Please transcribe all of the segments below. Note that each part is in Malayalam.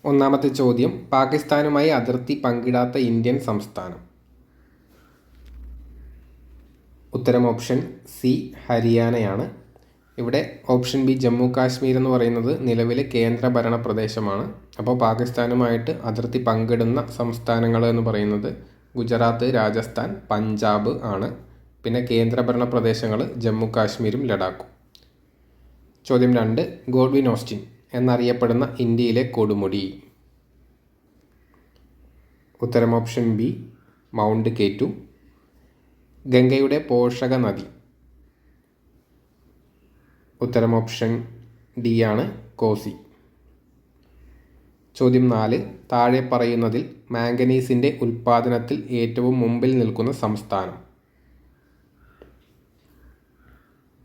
ഒന്നാമത്തെ ചോദ്യം, പാകിസ്ഥാനുമായി അതിർത്തി പങ്കിടാത്ത ഇന്ത്യൻ സംസ്ഥാനം. ഉത്തരം ഓപ്ഷൻ സി ഹരിയാനയാണ്. ഇവിടെ ഓപ്ഷൻ ബി ജമ്മു കാശ്മീർ എന്ന് പറയുന്നത് നിലവിലെ കേന്ദ്രഭരണ പ്രദേശമാണ്. അപ്പോൾ പാകിസ്ഥാനുമായിട്ട് അതിർത്തി പങ്കിടുന്ന സംസ്ഥാനങ്ങൾ എന്ന് പറയുന്നത് ഗുജറാത്ത്, രാജസ്ഥാൻ, പഞ്ചാബ് ആണ്. പിന്നെ കേന്ദ്രഭരണ പ്രദേശങ്ങൾ ജമ്മു കാശ്മീരും ലഡാക്കും. ചോദ്യം 2, ഗോഡ്വിൻ ഓസ്റ്റിൻ എന്നറിയപ്പെടുന്ന ഇന്ത്യയിലെ കൊടുമുടി. ഉത്തരം ഓപ്ഷൻ ബി മൗണ്ട് കേറ്റു. ഗംഗയുടെ പോഷക നദി. ഉത്തരം ഓപ്ഷൻ ഡി ആണ് കോസി. ചോദ്യം 4, താഴെ പറയുന്നതിൽ മാംഗനീസിൻ്റെ ഉൽപ്പാദനത്തിൽ ഏറ്റവും മുമ്പിൽ നിൽക്കുന്ന സംസ്ഥാനം.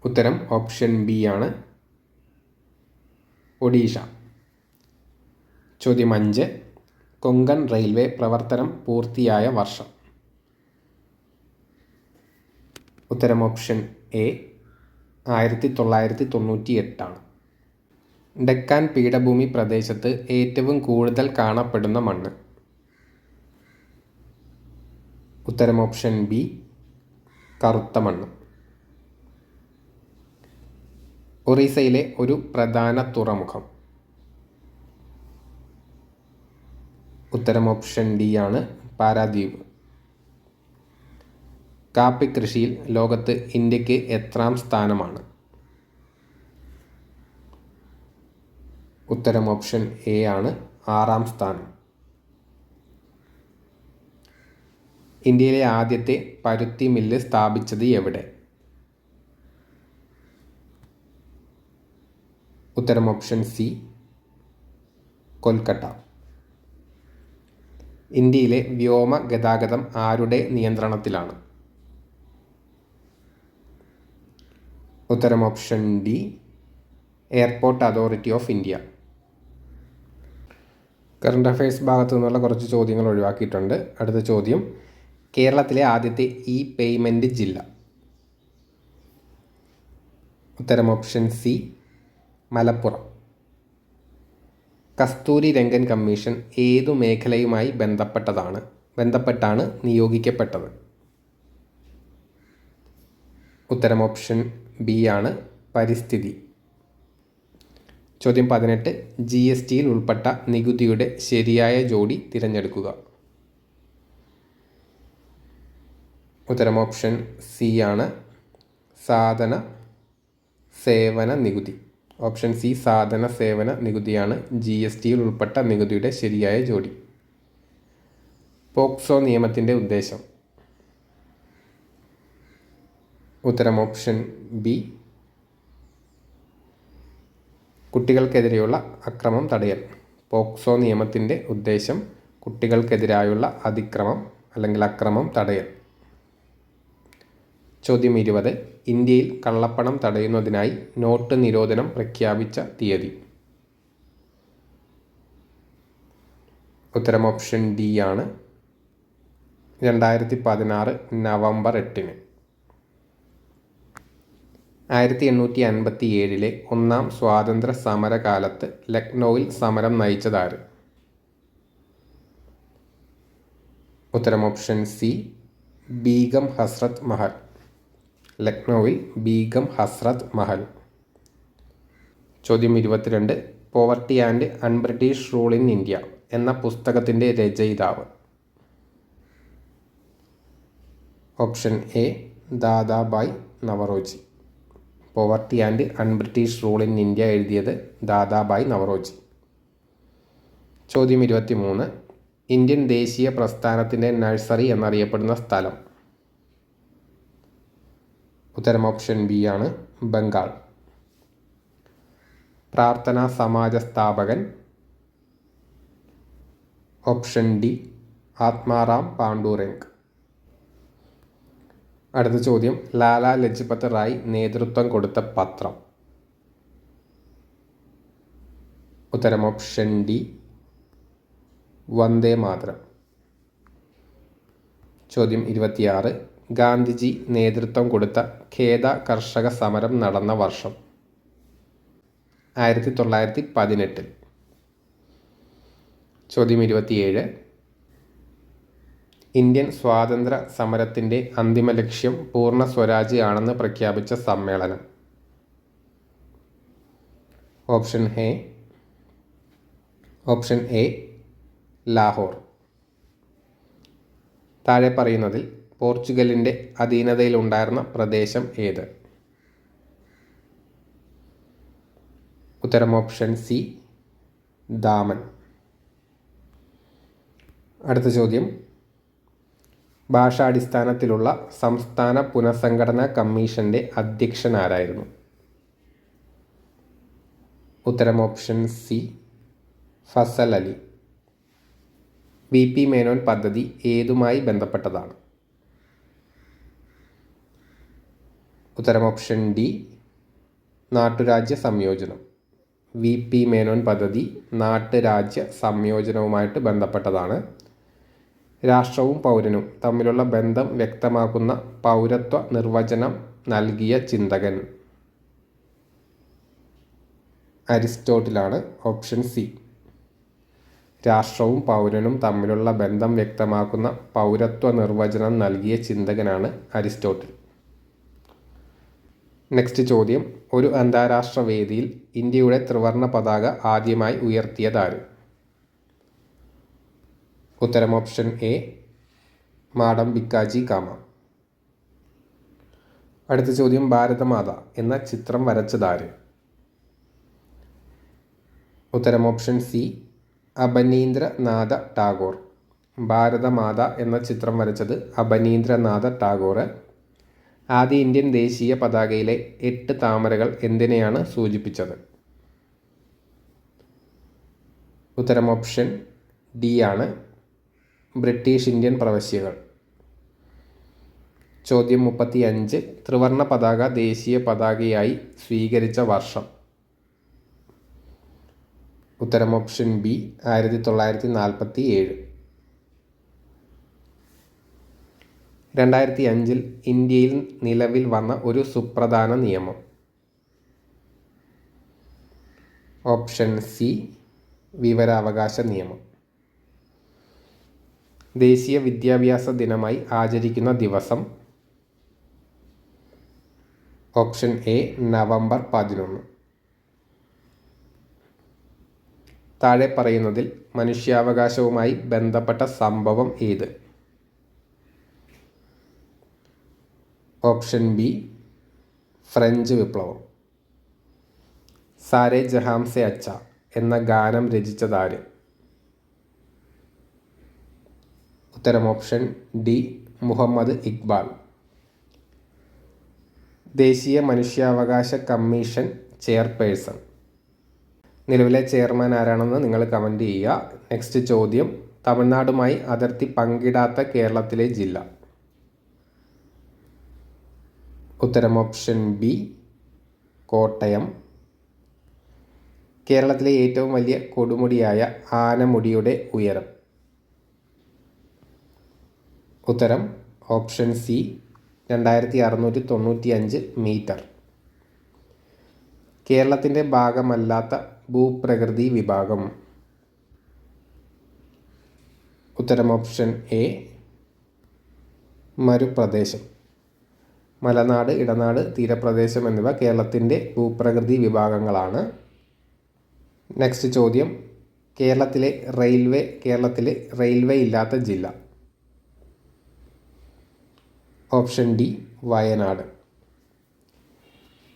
ഉത്തരം ഓപ്ഷൻ ബി ആണ് ഒഡീഷ. ചോദ്യം 5, കൊങ്കൺ റെയിൽവേ പ്രവർത്തനം പൂർത്തിയായ വർഷം. ഉത്തരം ഓപ്ഷൻ എ 1998 ആണ്. ഡെക്കാൻ പീഠഭൂമി പ്രദേശത്ത് ഏറ്റവും കൂടുതൽ കാണപ്പെടുന്ന മണ്ണ്. ഉത്തരം ഓപ്ഷൻ ബി കറുത്ത മണ്ണ്. ഒറീസയിലെ ഒരു പ്രധാന തുറമുഖം. ഉത്തരം ഓപ്ഷൻ ഡി ആണ് പാരാദ്വീപ്. കാപ്പി കൃഷിയിൽ ലോകത്ത് ഇന്ത്യക്ക് എത്രാം സ്ഥാനമാണ്? ഉത്തരം ഓപ്ഷൻ എ ആണ് 6ാം സ്ഥാനം. ഇന്ത്യയിലെ ആദ്യത്തെ പരുത്തി മില്ല് സ്ഥാപിച്ചത് എവിടെ? ഉത്തരം ഓപ്ഷൻ സി കൊൽക്കത്ത. ഇന്ത്യയിലെ വ്യോമ ഗതാഗതം ആരുടെ നിയന്ത്രണത്തിലാണ്? ഉത്തരം option D airport authority of India. Current affairs ഭാഗത്തു നിന്നുള്ള കുറച്ച് ചോദ്യങ്ങൾ ഒഴിവാക്കിയിട്ടുണ്ട്. അടുത്ത ചോദ്യം, കേരളത്തിലെ ആദ്യത്തെ ഇ പേയ്മെൻറ്റ് ജില്ല. ഉത്തരം option C Malappuram. Kasturi Rangan commission ഏതു മേഖലയുമായി ബന്ധപ്പെട്ടാണ് നിയോഗിക്കപ്പെട്ടത്? ഉത്തരം ഓപ്ഷൻ ബി ആണ് പരിസ്ഥിതി. ചോദ്യം 18, GSTയിൽ ഉൾപ്പെട്ട നികുതിയുടെ ശരിയായ ജോഡി തിരഞ്ഞെടുക്കുക. ഉത്തരം ഓപ്ഷൻ സി ആണ് സാധന സേവന നികുതി. ഓപ്ഷൻ സി സാധന സേവന നികുതിയാണ് GSTയിൽ ഉൾപ്പെട്ട നികുതിയുടെ ശരിയായ ജോഡി. പോക്സോ നിയമത്തിൻ്റെ ഉദ്ദേശം. ഉത്തരം ഓപ്ഷൻ ബി കുട്ടികൾക്കെതിരെയുള്ള അക്രമം തടയൽ. പോക്സോ നിയമത്തിൻ്റെ ഉദ്ദേശം കുട്ടികൾക്കെതിരായുള്ള അതിക്രമം അല്ലെങ്കിൽ അക്രമം തടയൽ. ചോദ്യം 20, ഇന്ത്യയിൽ കള്ളപ്പണം തടയുന്നതിനായി നോട്ട് നിരോധനം പ്രഖ്യാപിച്ച തീയതി. ഉത്തരം ഓപ്ഷൻ ഡി ആണ് 2016 നവംബർ 8. 1857 ഒന്നാം സ്വാതന്ത്ര്യ സമരകാലത്ത് ലക്നൌവിൽ സമരം നയിച്ചതാര്? ഉത്തരം ഓപ്ഷൻ സി ബീഗം ഹസ്രത്ത് മഹൽ. ലക്നൌവിൽ ബീഗം ഹസ്രത്ത് മഹൽ. ചോദ്യം 22, poverty and un-British rule in India എന്ന പുസ്തകത്തിൻ്റെ രചയിതാവ്. Option A Dadabhai Naoroji. Poverty and un-British rule in India എഴുതിയത് ദാദാബായ് നവറോജി. ചോദ്യം 23, ഇന്ത്യൻ ദേശീയ പ്രസ്ഥാനത്തിൻ്റെ നഴ്സറി എന്നറിയപ്പെടുന്ന സ്ഥലം. ഉത്തരം ഓപ്ഷൻ ബി ആണ് ബംഗാൾ. പ്രാർത്ഥനാ സമാജ സ്ഥാപകൻ. Option D Atmaram Pandurang. അടുത്ത ചോദ്യം, ലാലാ ലജ്പത് റായ് നേതൃത്വം കൊടുത്ത പത്രം. ഉത്തരം ഓപ്ഷൻ ഡി വന്ദേ മാതരം. ചോദ്യം 26, ഗാന്ധിജി നേതൃത്വം കൊടുത്ത ഖേദ കർഷക സമരം നടന്ന വർഷം. 1918. ചോദ്യം 27. ഇന്ത്യൻ സ്വാതന്ത്ര്യ സമരത്തിൻ്റെ അന്തിമ ലക്ഷ്യം പൂർണ്ണ സ്വരാജ് ആണെന്ന് പ്രഖ്യാപിച്ച സമ്മേളനം. Option A Lahore. താഴെ പറയുന്നതിൽ പോർച്ചുഗലിൻ്റെ അധീനതയിലുണ്ടായിരുന്ന പ്രദേശം ഏത്? ഉത്തരം ഓപ്ഷൻ സി ദാമൻ. അടുത്ത ചോദ്യം, ഭാഷാടിസ്ഥാനത്തിലുള്ള സംസ്ഥാന പുനഃസംഘടനാ കമ്മീഷൻ്റെ അധ്യക്ഷൻ ആരായിരുന്നു? ഉത്തരം option C Fazal Ali. V P. Menon പദ്ധതി ഏതുമായി ബന്ധപ്പെട്ടതാണ്? ഉത്തരം ഓപ്ഷൻ ഡി നാട്ടുരാജ്യ സംയോജനം. വി.പി. മേനോൻ പദ്ധതി നാട്ടുരാജ്യ സംയോജനവുമായിട്ട് ബന്ധപ്പെട്ടതാണ്. രാഷ്ട്രവും പൗരനും തമ്മിലുള്ള ബന്ധം വ്യക്തമാക്കുന്ന പൗരത്വ നിർവചനം നൽകിയ ചിന്തകൻ അരിസ്റ്റോട്ടിലാണ്. Option C. രാഷ്ട്രവും പൗരനും തമ്മിലുള്ള ബന്ധം വ്യക്തമാക്കുന്ന പൗരത്വ നിർവചനം നൽകിയ ചിന്തകനാണ് അരിസ്റ്റോട്ടിൽ. നെക്സ്റ്റ് ചോദ്യം, ഒരു അന്താരാഷ്ട്ര വേദിയിൽ ഇന്ത്യയുടെ ത്രിവർണ്ണ പതാക ആദ്യമായി ഉയർത്തിയതാര്? ഉത്തരം ഓപ്ഷൻ എ മാഡം ഭിക്കാജി കാമ. അടുത്ത ചോദ്യം, ഭാരതമാത എന്ന ചിത്രം വരച്ചതാര്? ഉത്തരം ഓപ്ഷൻ സി അബനീന്ദ്രനാഥ ടാഗോർ. ഭാരതമാത എന്ന ചിത്രം വരച്ചത് അബനീന്ദ്രനാഥ ടാഗോർ. ആദ്യ ഇന്ത്യൻ ദേശീയ പതാകയിലെ 8 താമരകൾ എന്തിനെയാണ് സൂചിപ്പിച്ചത്? ഉത്തരം ഓപ്ഷൻ ഡി ആണ് ബ്രിട്ടീഷ് ഇന്ത്യൻ പ്രവശ്യകൾ. ചോദ്യം 35, ത്രിവർണ്ണ പതാക ദേശീയ പതാകയായി സ്വീകരിച്ച വർഷം? ഉത്തരം ഓപ്ഷൻ ബി 1947. 2005 ഇന്ത്യയിൽ നിലവിൽ വന്ന ഒരു സുപ്രധാന നിയമം? ഓപ്ഷൻ സി വിവരാവകാശ നിയമം. ദേശീയ വിദ്യാഭ്യാസ ദിനമായി ആചരിക്കുന്ന ദിവസം? Option A November 11. താഴെ പറയുന്നതിൽ മനുഷ്യാവകാശവുമായി ബന്ധപ്പെട്ട സംഭവം ഏത്? ഓപ്ഷൻ ബി ഫ്രഞ്ച് വിപ്ലവം. സാരേ ജഹാം സെ അച്ച എന്ന ഗാനം രചിച്ചതാര്? ഉത്തരം ഓപ്ഷൻ ഡി മുഹമ്മദ് ഇക്ബാൽ. ദേശീയ മനുഷ്യാവകാശ കമ്മീഷൻ ചെയർപേഴ്സൺ, നിലവിലെ ചെയർമാൻ ആരാണെന്ന് നിങ്ങൾ കമൻറ്റ് ചെയ്യുക. നെക്സ്റ്റ് ചോദ്യം, തമിഴ്നാടുമായി അതിർത്തി പങ്കിടാത്ത കേരളത്തിലെ ജില്ല? ഉത്തരം ഓപ്ഷൻ ബി കോട്ടയം. കേരളത്തിലെ ഏറ്റവും വലിയ കൊടുമുടിയായ ആനമുടിയുടെ ഉയരം? ഉത്തരം ഓപ്ഷൻ സി 2695 മീറ്റർ. കേരളത്തിൻ്റെ ഭാഗമല്ലാത്ത ഭൂപ്രകൃതി വിഭാഗം? ഉത്തരം ഓപ്ഷൻ എ മരുപ്രദേശം. മലനാട്, ഇടനാട്, തീരപ്രദേശം എന്നിവ കേരളത്തിൻ്റെ ഭൂപ്രകൃതി വിഭാഗങ്ങളാണ്. നെക്സ്റ്റ് ചോദ്യം, കേരളത്തിലെ റെയിൽവേ ഇല്ലാത്ത ജില്ല? Option D Wayanad.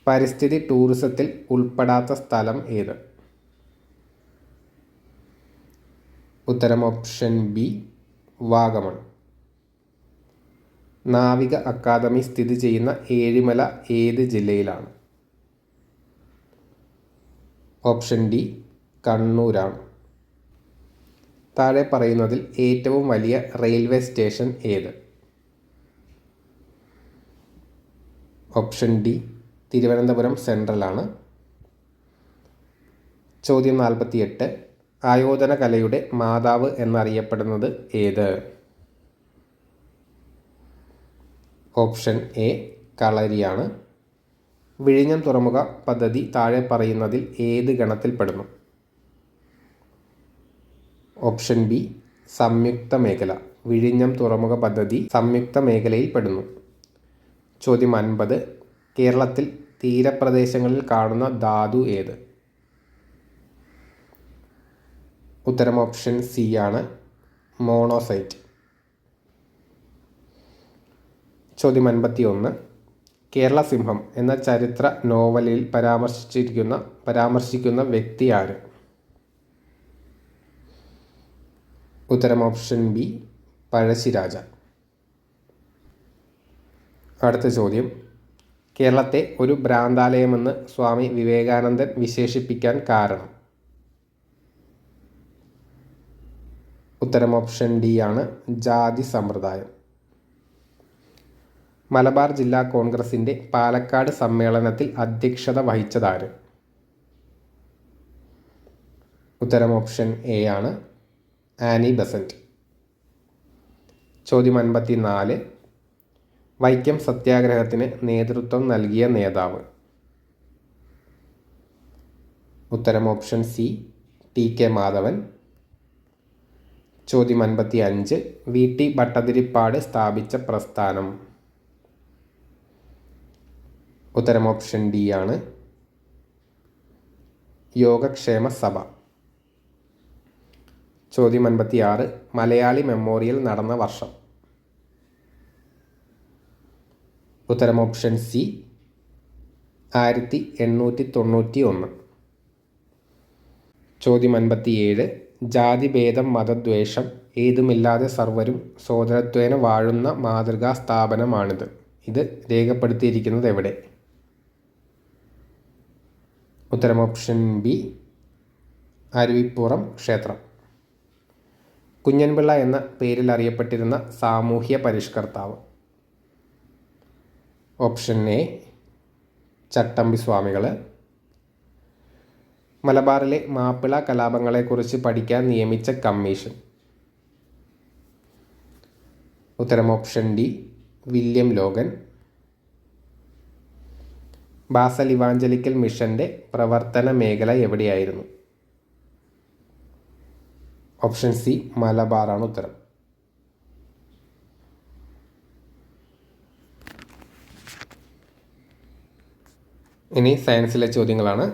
പരിസ്ഥിതി ടൂറിസത്തിൽ ഉൾപ്പെടാത്ത സ്ഥലം ഏത്? ഉത്തരം ഓപ്ഷൻ ബി വാഗമൺ. നാവിക അക്കാദമി സ്ഥിതി ചെയ്യുന്ന ഏഴിമല ഏത് ജില്ലയിലാണ്? ഓപ്ഷൻ ഡി കണ്ണൂരാണ്. താഴെ പറയുന്നതിൽ ഏറ്റവും വലിയ റെയിൽവേ സ്റ്റേഷൻ ഏത്? ഓപ്ഷൻ ഡി തിരുവനന്തപുരം സെൻട്രലാണ്. ചോദ്യം 48, ആയോധന കലയുടെ മാതാവ് എന്നറിയപ്പെടുന്നത് ഏത്? ഓപ്ഷൻ എ കളരിയാണ്. വിഴിഞ്ഞം തുറമുഖ പദ്ധതി താഴെ പറയുന്നതിൽ ഏത് ഗണത്തിൽപ്പെടുന്നു? ഓപ്ഷൻ ബി സംയുക്ത മേഖല. വിഴിഞ്ഞം തുറമുഖ പദ്ധതി സംയുക്ത മേഖലയിൽ പെടുന്നു. ചോദ്യം 50. കേരളത്തിൽ തീരപ്രദേശങ്ങളിൽ കാണുന്ന ധാതു ഏത്? ഉത്തരം ഓപ്ഷൻ സി ആണ്, മോണോസൈറ്റ്. ചോദ്യം 51. കേരള സിംഹം എന്ന ചരിത്ര നോവലിൽ പരാമർശിക്കുന്ന വ്യക്തി ആര്? ഉത്തരം ഓപ്ഷൻ ബി പഴശ്ശിരാജ. അടുത്ത ചോദ്യം. കേരളത്തെ ഒരു ഭ്രാന്താലയമെന്ന് സ്വാമി വിവേകാനന്ദൻ വിശേഷിപ്പിക്കാൻ കാരണം? ഉത്തരം ഓപ്ഷൻ ഡി ആണ്, ജാതി സമ്പ്രദായം. മലബാർ ജില്ലാ കോൺഗ്രസിൻ്റെ പാലക്കാട് സമ്മേളനത്തിൽ അധ്യക്ഷത വഹിച്ചതാര്? ഉത്തരം ഓപ്ഷൻ എ ആണ്, ആനി ബസന്റ്. ചോദ്യം 54. വൈക്കം സത്യാഗ്രഹത്തിന് നേതൃത്വം നൽകിയ നേതാവ്? ഉത്തരം option C, T K Madhavan. ചോദ്യം 55. വി ടി ഭട്ടതിരിപ്പാട് സ്ഥാപിച്ച പ്രസ്ഥാനം? ഉത്തരം ഓപ്ഷൻ ഡി ആണ്, യോഗക്ഷേമ സഭ. ചോദ്യം 56. മലയാളി മെമ്മോറിയൽ നടന്ന വർഷം? ഉത്തരം ഓപ്ഷൻ സി, 1891. ചോദ്യം 57. ജാതിഭേദം മതദ്വേഷം ഏതുമില്ലാതെ സർവരും സോദരത്വേന വാഴുന്ന മാതൃകാ സ്ഥാപനമാണിത്. ഇത് രേഖപ്പെടുത്തിയിരിക്കുന്നത് എവിടെ? ഉത്തരം ഓപ്ഷൻ ബി, അരുവിപ്പുറം ക്ഷേത്രം. കുഞ്ഞൻപിള്ള എന്ന പേരിൽ അറിയപ്പെട്ടിരുന്ന സാമൂഹ്യ പരിഷ്കർത്താവ്? ഓപ്ഷൻ എ, ചട്ടമ്പി സ്വാമികൾ. മലബാറിലെ മാപ്പിള കലാപങ്ങളെക്കുറിച്ച് പഠിക്കാൻ നിയമിച്ച കമ്മീഷൻ? ഉത്തരം option D, William Logan. Basel evangelical മിഷൻ്റെ പ്രവർത്തന മേഖല എവിടെയായിരുന്നു? ഓപ്ഷൻ സി, മലബാറാണ് ഉത്തരം. ഇനി സയൻസിലെ ചോദ്യങ്ങളാണ്.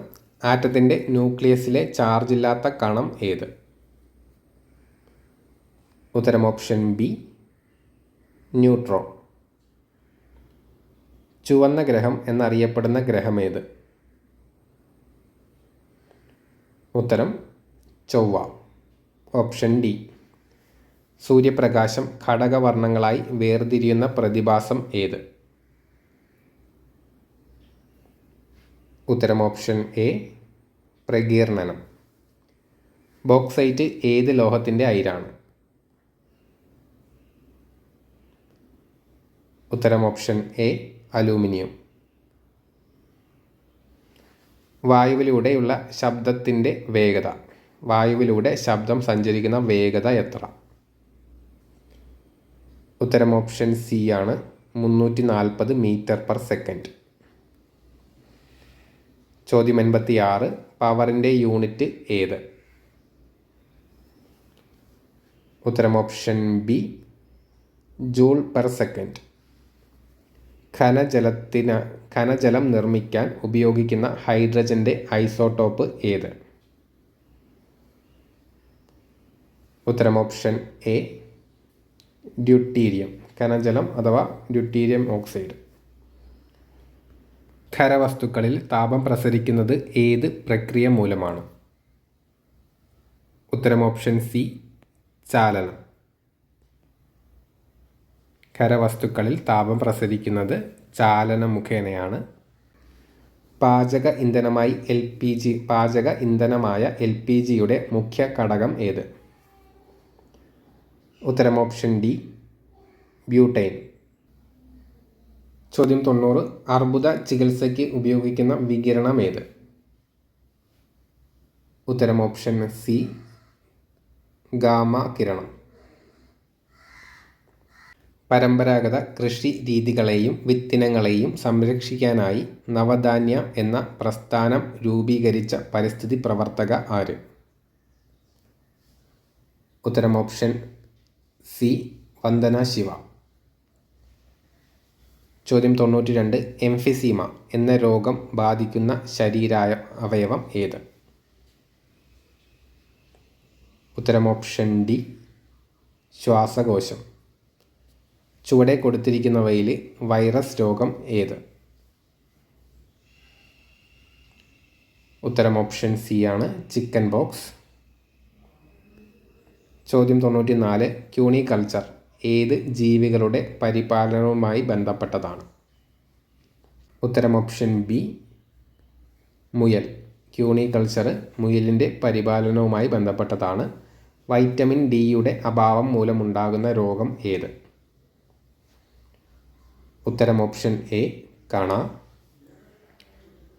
ആറ്റത്തിൻ്റെ ന്യൂക്ലിയസിലെ ചാർജ് ഇല്ലാത്ത കണം ഏത്? ഉത്തരം ഓപ്ഷൻ ബി, ന്യൂട്രോൺ. ചുവന്ന ഗ്രഹം എന്നറിയപ്പെടുന്ന ഗ്രഹം ഏത്? ഉത്തരം ചൊവ്വ. Option D. സൂര്യപ്രകാശം ഘടകവർണ്ണങ്ങളായി വേർതിരിയുന്ന പ്രതിഭാസം ഏത്? ഉത്തരം ഓപ്ഷൻ എ, പ്രകീർണനം. ബോക്സൈറ്റ് ഏത് ലോഹത്തിൻ്റെ അയിരാണ്? ഉത്തരം ഓപ്ഷൻ എ, അലൂമിനിയം. വായുവിലൂടെയുള്ള ശബ്ദത്തിൻ്റെ വേഗത. വായുവിലൂടെ ശബ്ദം സഞ്ചരിക്കുന്ന വേഗത എത്ര? ഉത്തരം ഓപ്ഷൻ സി ആണ്, 340 മീറ്റർ/സെക്കൻഡ്. ചോദ്യം 86. പവറിൻ്റെ യൂണിറ്റ് ഏത്? ഉത്തരം ഓപ്ഷൻ ബി, ജൂൾ/സെക്കൻഡ്. ഘനജലം നിർമ്മിക്കാൻ ഉപയോഗിക്കുന്ന ഹൈഡ്രജൻ്റെ ഐസോട്ടോപ്പ് ഏത്? ഉത്തരം ഓപ്ഷൻ എ, ഡ്യൂട്ടീരിയം. ഘനജലം അഥവാ ഡ്യൂട്ടീരിയം ഓക്സൈഡ്. ഖരവസ്തുക്കളിൽ താപം പ്രസരിക്കുന്നത് ഏത് പ്രക്രിയ മൂലമാണ്? ഉത്തരം ഓപ്ഷൻ സി, ചാലനം. ഖരവസ്തുക്കളിൽ താപം പ്രസരിക്കുന്നത് ചാലനം മുഖേനയാണ്. പാചക ഇന്ധനമായ എൽ പി ജിയുടെ മുഖ്യ ഘടകം ഏത്? ഉത്തരം ഓപ്ഷൻ ഡി, ബ്യൂട്ടൈൻ. ചോദ്യം 90. അർബുദ ചികിത്സയ്ക്ക് ഉപയോഗിക്കുന്ന വികിരണം ഏത്? ഉത്തരം ഓപ്ഷൻ സി, ഗാമ കിരണം. പരമ്പരാഗത കൃഷി രീതികളെയും വിത്തിനങ്ങളെയും സംരക്ഷിക്കാനായി നവധാന്യ എന്ന പ്രസ്ഥാനം രൂപീകരിച്ച പരിസ്ഥിതി പ്രവർത്തക ആര്? ഉത്തരം ഓപ്ഷൻ സി വന്ദന ശിവ. ചോദ്യം 92. എംഫിസീമ എന്ന രോഗം ബാധിക്കുന്ന അവയവം ഏത്? ഉത്തരം ഓപ്ഷൻ ഡി ശ്വാസകോശം. ചുവടെ കൊടുത്തിരിക്കുന്നവയിൽ വൈറസ് രോഗം ഏത്? ഉത്തരം ഓപ്ഷൻ സി ആണ് ചിക്കൻ ബോക്സ്. ചോദ്യം 94. ക്യൂണിക്കൾച്ചർ ഏത് ജീവികളുടെ പരിപാലനവുമായി ബന്ധപ്പെട്ടതാണ്? ഉത്തരം ഓപ്ഷൻ ബി മുയൽ. ക്യൂണിക്കൾച്ചർ മുയലിൻ്റെ പരിപാലനവുമായി ബന്ധപ്പെട്ടതാണ്. വൈറ്റമിൻ ഡിയുടെ അഭാവം മൂലമുണ്ടാകുന്ന രോഗം ഏത്? ഉത്തരം ഓപ്ഷൻ എ കണ.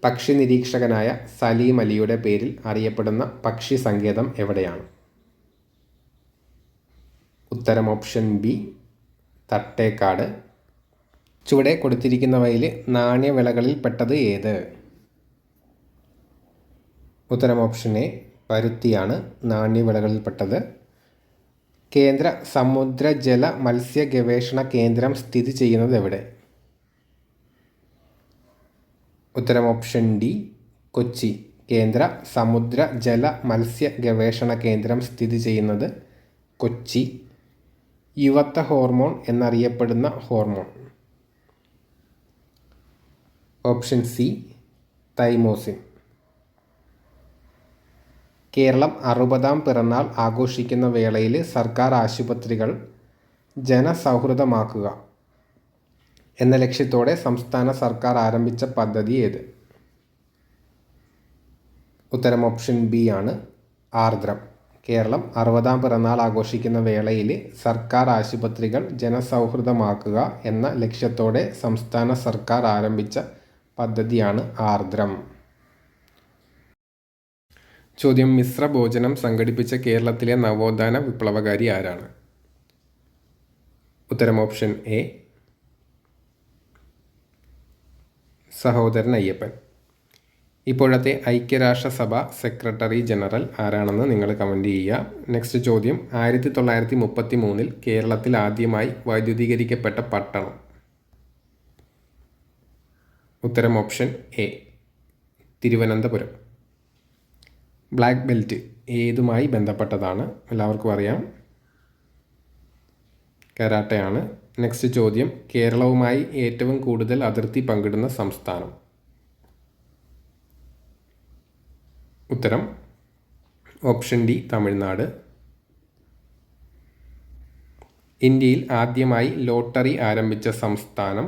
പക്ഷി നിരീക്ഷകനായ സലീം അലിയുടെ പേരിൽ അറിയപ്പെടുന്ന പക്ഷി സങ്കേതം എവിടെയാണ്? ഉത്തരം ഓപ്ഷൻ ബി തട്ടേക്കാട്. ചുവടെ കൊടുത്തിരിക്കുന്നവയിൽ നാണ്യവിളകളിൽ പെട്ടത് ഏത്? ഉത്തരം ഓപ്ഷൻ എ പരുത്തിയാണ് നാണ്യവിളകളിൽപ്പെട്ടത്. കേന്ദ്ര സമുദ്രജല മത്സ്യ ഗവേഷണ കേന്ദ്രം സ്ഥിതി ചെയ്യുന്നത് എവിടെ? ഉത്തരം ഓപ്ഷൻ ഡി കൊച്ചി. കേന്ദ്ര സമുദ്ര ജല മത്സ്യ ഗവേഷണ കേന്ദ്രം സ്ഥിതി ചെയ്യുന്നത് കൊച്ചി. യുവത്വ ഹോർമോൺ എന്നറിയപ്പെടുന്ന hormone? Option C thymosin. Keralam 60ാം പിറന്നാൾ ആഘോഷിക്കുന്ന വേളയിൽ സർക്കാർ ആശുപത്രികൾ ജനസൗഹൃദമാക്കുക എന്ന ലക്ഷ്യത്തോടെ സംസ്ഥാന സർക്കാർ ആരംഭിച്ച പദ്ധതി ഏത്? ഉത്തരം ഓപ്ഷൻ ബി ആണ് ആർദ്രം. കേരളം 60ാം പിറന്നാൾ ആഘോഷിക്കുന്ന വേളയിൽ സർക്കാർ ആശുപത്രികൾ ജനസൗഹൃദമാക്കുക എന്ന ലക്ഷ്യത്തോടെ സംസ്ഥാന സർക്കാർ ആരംഭിച്ച പദ്ധതിയാണ് ആർദ്രം. ചോദ്യം. മിശ്ര ഭോജനം സംഘടിപ്പിച്ച കേരളത്തിലെ നവോത്ഥാന വിപ്ലവകാരി ആരാണ്? ഉത്തരം ഓപ്ഷൻ എ സഹോദരൻ അയ്യപ്പൻ. ഇപ്പോഴത്തെ ഐക്യരാഷ്ട്രസഭ സെക്രട്ടറി ജനറൽ ആരാണെന്ന് നിങ്ങൾ കമൻറ്റ് ചെയ്യുക. നെക്സ്റ്റ് ചോദ്യം. 1933 കേരളത്തിൽ ആദ്യമായി വൈദ്യുതീകരിക്കപ്പെട്ട പട്ടണം? ഉത്തരം option A Thiruvananthapuram. Black belt ഏതുമായി ബന്ധപ്പെട്ടതാണ്? എല്ലാവർക്കും അറിയാം, കരാട്ടയാണ്. നെക്സ്റ്റ് ചോദ്യം. കേരളവുമായി ഏറ്റവും കൂടുതൽ അതിർത്തി പങ്കിടുന്ന സംസ്ഥാനം? ഉത്തരം ഓപ്ഷൻ ഡി തമിഴ്നാട്. ഇന്ത്യയിൽ ആദ്യമായി ലോട്ടറി ആരംഭിച്ച സംസ്ഥാനം?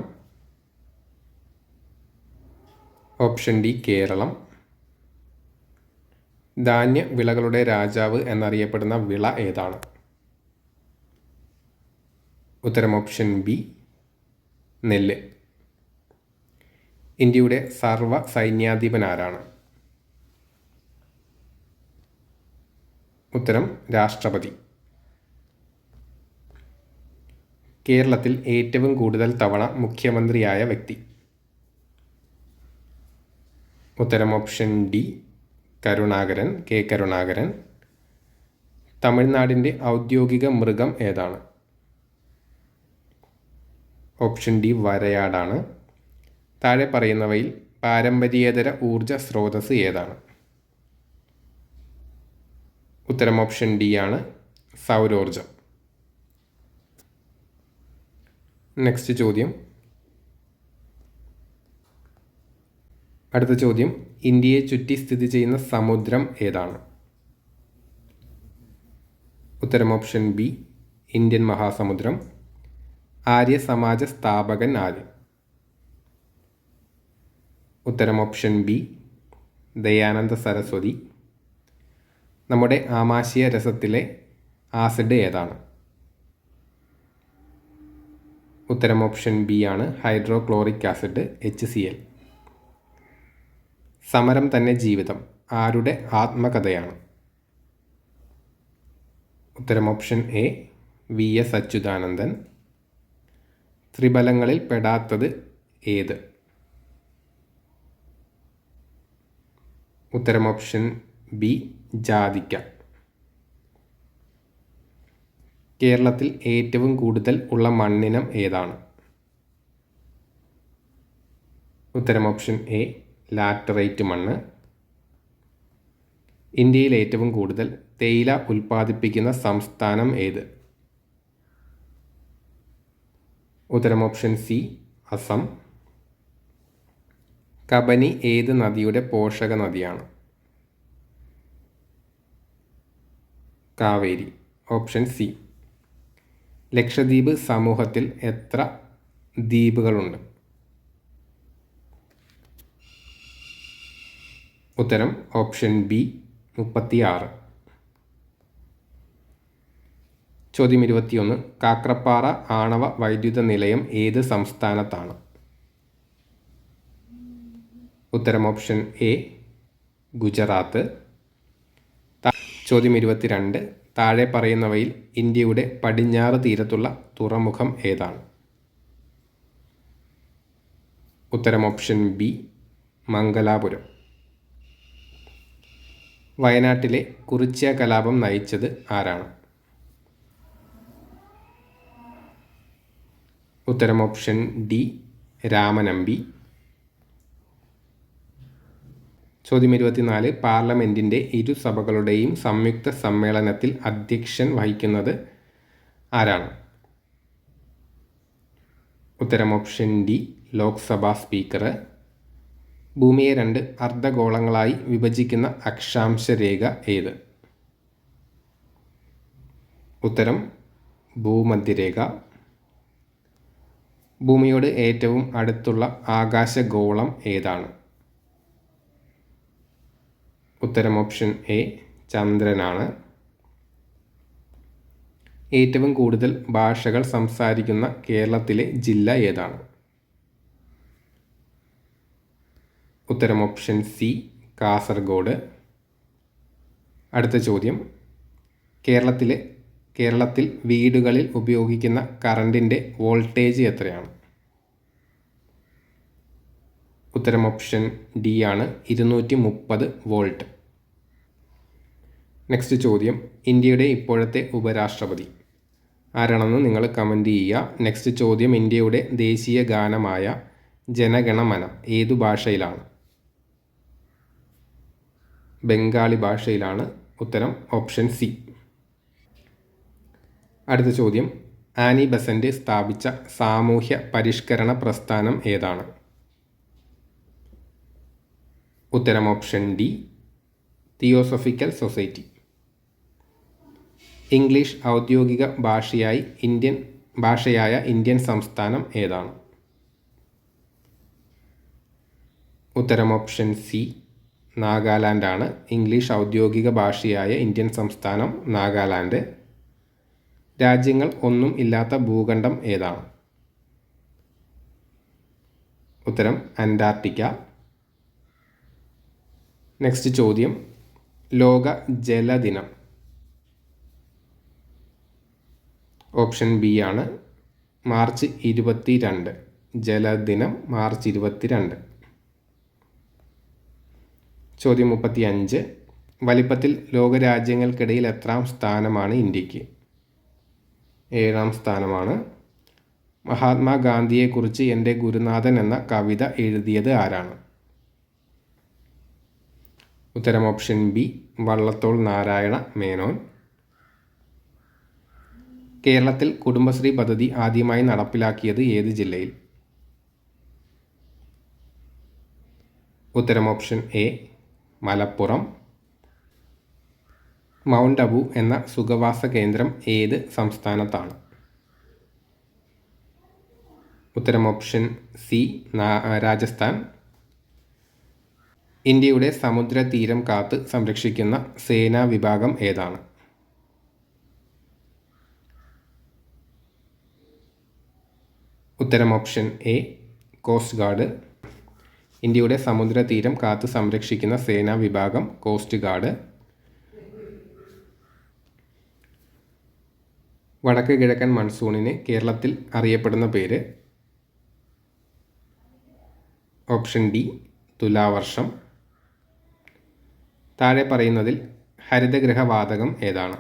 Option D Keralam. ധാന്യവിളകളുടെ രാജാവ് എന്നറിയപ്പെടുന്ന വിള ഏതാണ്? ഉത്തരം ഓപ്ഷൻ ബി നെല്ല്. ഇന്ത്യയുടെ സർവ്വ സൈന്യാധിപൻ ആരാണ്? ഉത്തരം രാഷ്ട്രപതി. കേരളത്തിൽ ഏറ്റവും കൂടുതൽ തവണ മുഖ്യമന്ത്രിയായ വ്യക്തി? ഉത്തരം option D Karunakaran, K Karunakaran. തമിഴ്നാടിൻ്റെ ഔദ്യോഗിക മൃഗം ഏതാണ്? ഓപ്ഷൻ ഡി വരയാടാണ്. താഴെ പറയുന്നവയിൽ പാരമ്പര്യേതര ഊർജ സ്രോതസ് ഏതാണ്? ഉത്തരം ഓപ്ഷൻ ഡി ആണ് സൗരോർജം. നെക്സ്റ്റ് ചോദ്യം. അടുത്ത ചോദ്യം. ഇന്ത്യയെ ചുറ്റി സ്ഥിതി ചെയ്യുന്ന സമുദ്രം ഏതാണ്? ഉത്തരം ഓപ്ഷൻ ബി ഇന്ത്യൻ മഹാസമുദ്രം. ആര്യ സമാജ സ്ഥാപകൻ ആര്? ഉത്തരം ഓപ്ഷൻ ബി ദയാനന്ദ സരസ്വതി. നമ്മുടെ ആമാശയ രസത്തിലെ ആസിഡ് ഏതാണ്? ഉത്തരം ഓപ്ഷൻ ബി ആണ് ഹൈഡ്രോക്ലോറിക് ആസിഡ് HCl. സമരം തന്നെ ജീവിതം ആരുടെ ആത്മകഥയാണ്? ഉത്തരം ഓപ്ഷൻ എ VS അച്യുതാനന്ദൻ. ത്രിബലങ്ങളിൽ പെടാത്തത് ഏത്? ഉത്തരം ഓപ്ഷൻ ബി ജാതിക്ക. കേരളത്തിൽ ഏറ്റവും കൂടുതൽ ഉള്ള മണ്ണിനം ഏതാണ്? ഉത്തരം ഓപ്ഷൻ എ ലാറ്ററൈറ്റ് മണ്ണ്. ഇന്ത്യയിൽ ഏറ്റവും കൂടുതൽ തേയില ഉൽപ്പാദിപ്പിക്കുന്ന സംസ്ഥാനം ഏത്? ഉത്തരം ഓപ്ഷൻ സി അസം. കബനി ഏത് നദിയുടെ പോഷക നദിയാണ്? കാവേരി. Option C. ലക്ഷദ്വീപ് സമൂഹത്തിൽ എത്ര ദ്വീപുകളുണ്ട്? ഉത്തരം ഓപ്ഷൻ ബി 36. ചോദ്യം 21. കാക്രപ്പാറ ആണവ വൈദ്യുത നിലയം ഏത് സംസ്ഥാനത്താണ്? ഉത്തരം ഓപ്ഷൻ എ ഗുജറാത്ത്. ചോദ്യം 22. താഴെ പറയുന്നവയിൽ ഇന്ത്യയുടെ പടിഞ്ഞാറ് തീരത്തുള്ള തുറമുഖം ഏതാണ്? ഉത്തരം ഓപ്ഷൻ ബി മംഗലാപുരം. വയനാട്ടിലെ കുറിച്യ കലാപം നയിച്ചത് ആരാണ്? ഉത്തരം ഓപ്ഷൻ ഡി രാമനമ്പി. ചോദ്യം 24. പാർലമെൻറ്റിൻ്റെ ഇരുസഭകളുടെയും സംയുക്ത സമ്മേളനത്തിൽ അധ്യക്ഷൻ വഹിക്കുന്നത് ആരാണ്? ഉത്തരം ഓപ്ഷൻ ഡി ലോക്സഭാ സ്പീക്കർ. ഭൂമിയെ 2 അർദ്ധഗോളങ്ങളായി വിഭജിക്കുന്ന അക്ഷാംശ രേഖ ഏത്? ഉത്തരം ഭൂമധ്യരേഖ. ഭൂമിയോട് ഏറ്റവും അടുത്തുള്ള ആകാശഗോളം ഏതാണ്? ഉത്തരം ഓപ്ഷൻ എ ചന്ദ്രനാണ്. ഏറ്റവും കൂടുതൽ ഭാഷകൾ സംസാരിക്കുന്ന കേരളത്തിലെ ജില്ല ഏതാണ്? ഉത്തരം ഓപ്ഷൻ സി കാസർഗോഡ്. അടുത്ത ചോദ്യം. കേരളത്തിൽ വീടുകളിൽ ഉപയോഗിക്കുന്ന കറണ്ടിൻ്റെ വോൾട്ടേജ് എത്രയാണ്? ഉത്തരം ഓപ്ഷൻ ഡി ആണ് 230 വോൾട്ട്. നെക്സ്റ്റ് ചോദ്യം. ഇന്ത്യയുടെ ഇപ്പോഴത്തെ ഉപരാഷ്ട്രപതി ആരാണെന്ന് നിങ്ങൾ കമൻറ്റ് ചെയ്യുക. നെക്സ്റ്റ് ചോദ്യം. ഇന്ത്യയുടെ ദേശീയ ഗാനമായ ജനഗണമന ഏതു ഭാഷയിലാണ്? ബംഗാളി ഭാഷയിലാണ്. ഉത്തരം ഓപ്ഷൻ സി. അടുത്ത ചോദ്യം. ആനി ബസന്റ് സ്ഥാപിച്ച സാമൂഹ്യ പരിഷ്കരണ പ്രസ്ഥാനം ഏതാണ്? ഉത്തരം option D theosophical society. English ഔദ്യോഗിക ഭാഷയായ ഇന്ത്യൻ സംസ്ഥാനം ഏതാണ്? ഉത്തരം ഓപ്ഷൻ സി നാഗാലാൻഡ് ആണ്. ഇംഗ്ലീഷ് ഔദ്യോഗിക ഭാഷയായ ഇന്ത്യൻ സംസ്ഥാനം നാഗാലാൻഡ്. രാജ്യങ്ങൾ ഒന്നും ഇല്ലാത്ത ഭൂഖണ്ഡം ഏതാണ്? ഉത്തരം അന്റാർട്ടിക്ക. നെക്സ്റ്റ് ചോദ്യം. ലോക ജലദിനം ഓപ്ഷൻ ബി ആണ് മാർച്ച് 22. ജലദിനം മാർച്ച് 22. ചോദ്യം 35. വലിപ്പത്തിൽ ലോകരാജ്യങ്ങൾക്കിടയിൽ എത്രാം സ്ഥാനമാണ് ഇന്ത്യക്ക്? 7ാം സ്ഥാനമാണ്. മഹാത്മാഗാന്ധിയെക്കുറിച്ച് എൻ്റെ ഗുരുനാഥൻ എന്ന കവിത എഴുതിയത് ആരാണ്? ഉത്തരം ഓപ്ഷൻ ബി വള്ളത്തോൾ നാരായണ മേനോൻ. കേരളത്തിൽ കുടുംബശ്രീ പദ്ധതി ആദ്യമായി നടപ്പിലാക്കിയത് ഏത് ജില്ലയിൽ? ഉത്തരം option A Malappuram. Mount Abu എന്ന സുഖവാസ കേന്ദ്രം ഏത് സംസ്ഥാനത്താണ്? ഉത്തരം ഓപ്ഷൻ സി രാജസ്ഥാൻ. ഇന്ത്യയുടെ സമുദ്രതീരം കാത്ത് സംരക്ഷിക്കുന്ന സേനാ വിഭാഗം ഏതാണ്? ഉത്തരം ഓപ്ഷൻ എ കോസ്റ്റ് ഗാർഡ്. ഇന്ത്യയുടെ സമുദ്രതീരം കാത്ത് സംരക്ഷിക്കുന്ന സേനാ വിഭാഗം കോസ്റ്റ് ഗാർഡ്. വടക്ക് കിഴക്കൻ മൺസൂണിന് കേരളത്തിൽ അറിയപ്പെടുന്ന പേര്? ഓപ്ഷൻ ഡി തുലാവർഷം. താഴെ പറയുന്നതിൽ ഹരിതഗൃഹവാതകം ഏതാണ്?